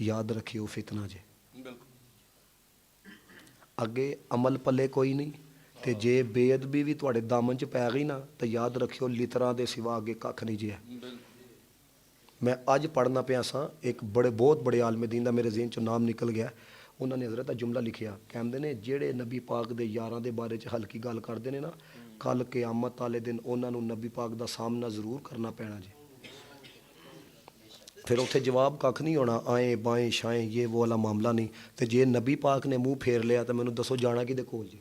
ਯਾਦ ਰੱਖਿਓ ਫਿਤਨਾ ਜੇ। ਅੱਗੇ ਅਮਲ ਪੱਲੇ ਕੋਈ ਨਹੀਂ, ਤੇ ਜੇ ਬੇਅਦਬੀ ਵੀ ਤੁਹਾਡੇ ਦਾਮਨ 'ਚ ਪੈ ਗਈ ਨਾ, ਤਾਂ ਯਾਦ ਰੱਖਿਓ ਲਿਤਰਾਂ ਦੇ ਸਿਵਾ ਅੱਗੇ ਕੱਖ ਨਹੀਂ ਜੇ। ਮੈਂ ਅੱਜ ਪੜ੍ਹਨਾ ਪਿਆ ਸਾਂ, ਇੱਕ ਬਹੁਤ ਬੜੇ ਆਲਮ ਦੀਨ ਦਾ ਮੇਰੇ ਜ਼ਿਹਨ 'ਚੋਂ ਨਾਮ ਨਿਕਲ ਗਿਆ। ਉਹਨਾਂ ਨੇ ਹਜ਼ਰਤ ਜੁਮਲਾ ਲਿਖਿਆ, ਕਹਿੰਦੇ ਨੇ ਜਿਹੜੇ ਨਬੀ ਪਾਕ ਦੇ ਯਾਰਾਂ ਦੇ ਬਾਰੇ 'ਚ ਹਲਕੀ ਗੱਲ ਕਰਦੇ ਨੇ ਨਾ, ਕੱਲ੍ਹ ਕਿਆਮਤ ਵਾਲੇ ਦਿਨ ਉਹਨਾਂ ਨੂੰ ਨਬੀ ਪਾਕ ਦਾ ਸਾਹਮਣਾ ਜ਼ਰੂਰ ਕਰਨਾ ਪੈਣਾ ਜੀ। ਫਿਰ ਉੱਥੇ ਜਵਾਬ ਕੱਖ ਨਹੀਂ ਹੋਣਾ, ਆਏ ਬਾਏਂ ਸ਼ਾਏਂ ਇਹ ਉਹ ਵਾਲਾ ਮਾਮਲਾ ਨਹੀਂ। ਤੇ ਜੇ ਨਬੀ ਪਾਕ ਨੇ ਮੂੰਹ ਫੇਰ ਲਿਆ ਤਾਂ ਮੈਨੂੰ ਦੱਸੋ ਜਾਣਾ ਕਿਹਦੇ ਕੋਲ ਜੀ?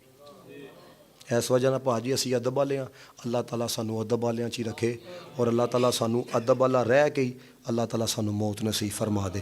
ਇਸ ਵਜ੍ਹਾ ਨਾਲ ਭਾਜੀ ਅਸੀਂ ਅਦਬ ਵਾਲੇ ਹਾਂ। ਅੱਲਾਹ ਤਾਲਾ ਸਾਨੂੰ ਅਦਬ ਵਾਲਿਆਂ 'ਚ ਹੀ ਰੱਖੇ, ਔਰ ਅੱਲਾਹ ਤਾਲਾ ਸਾਨੂੰ ਅਦਬ ਵਾਲਾ ਰਹਿ ਕੇ ਹੀ ਅੱਲਾਹ ਤਾਲਾ ਸਾਨੂੰ ਮੌਤ ਨਸੀਬ ਫਰਮਾ ਦੇ।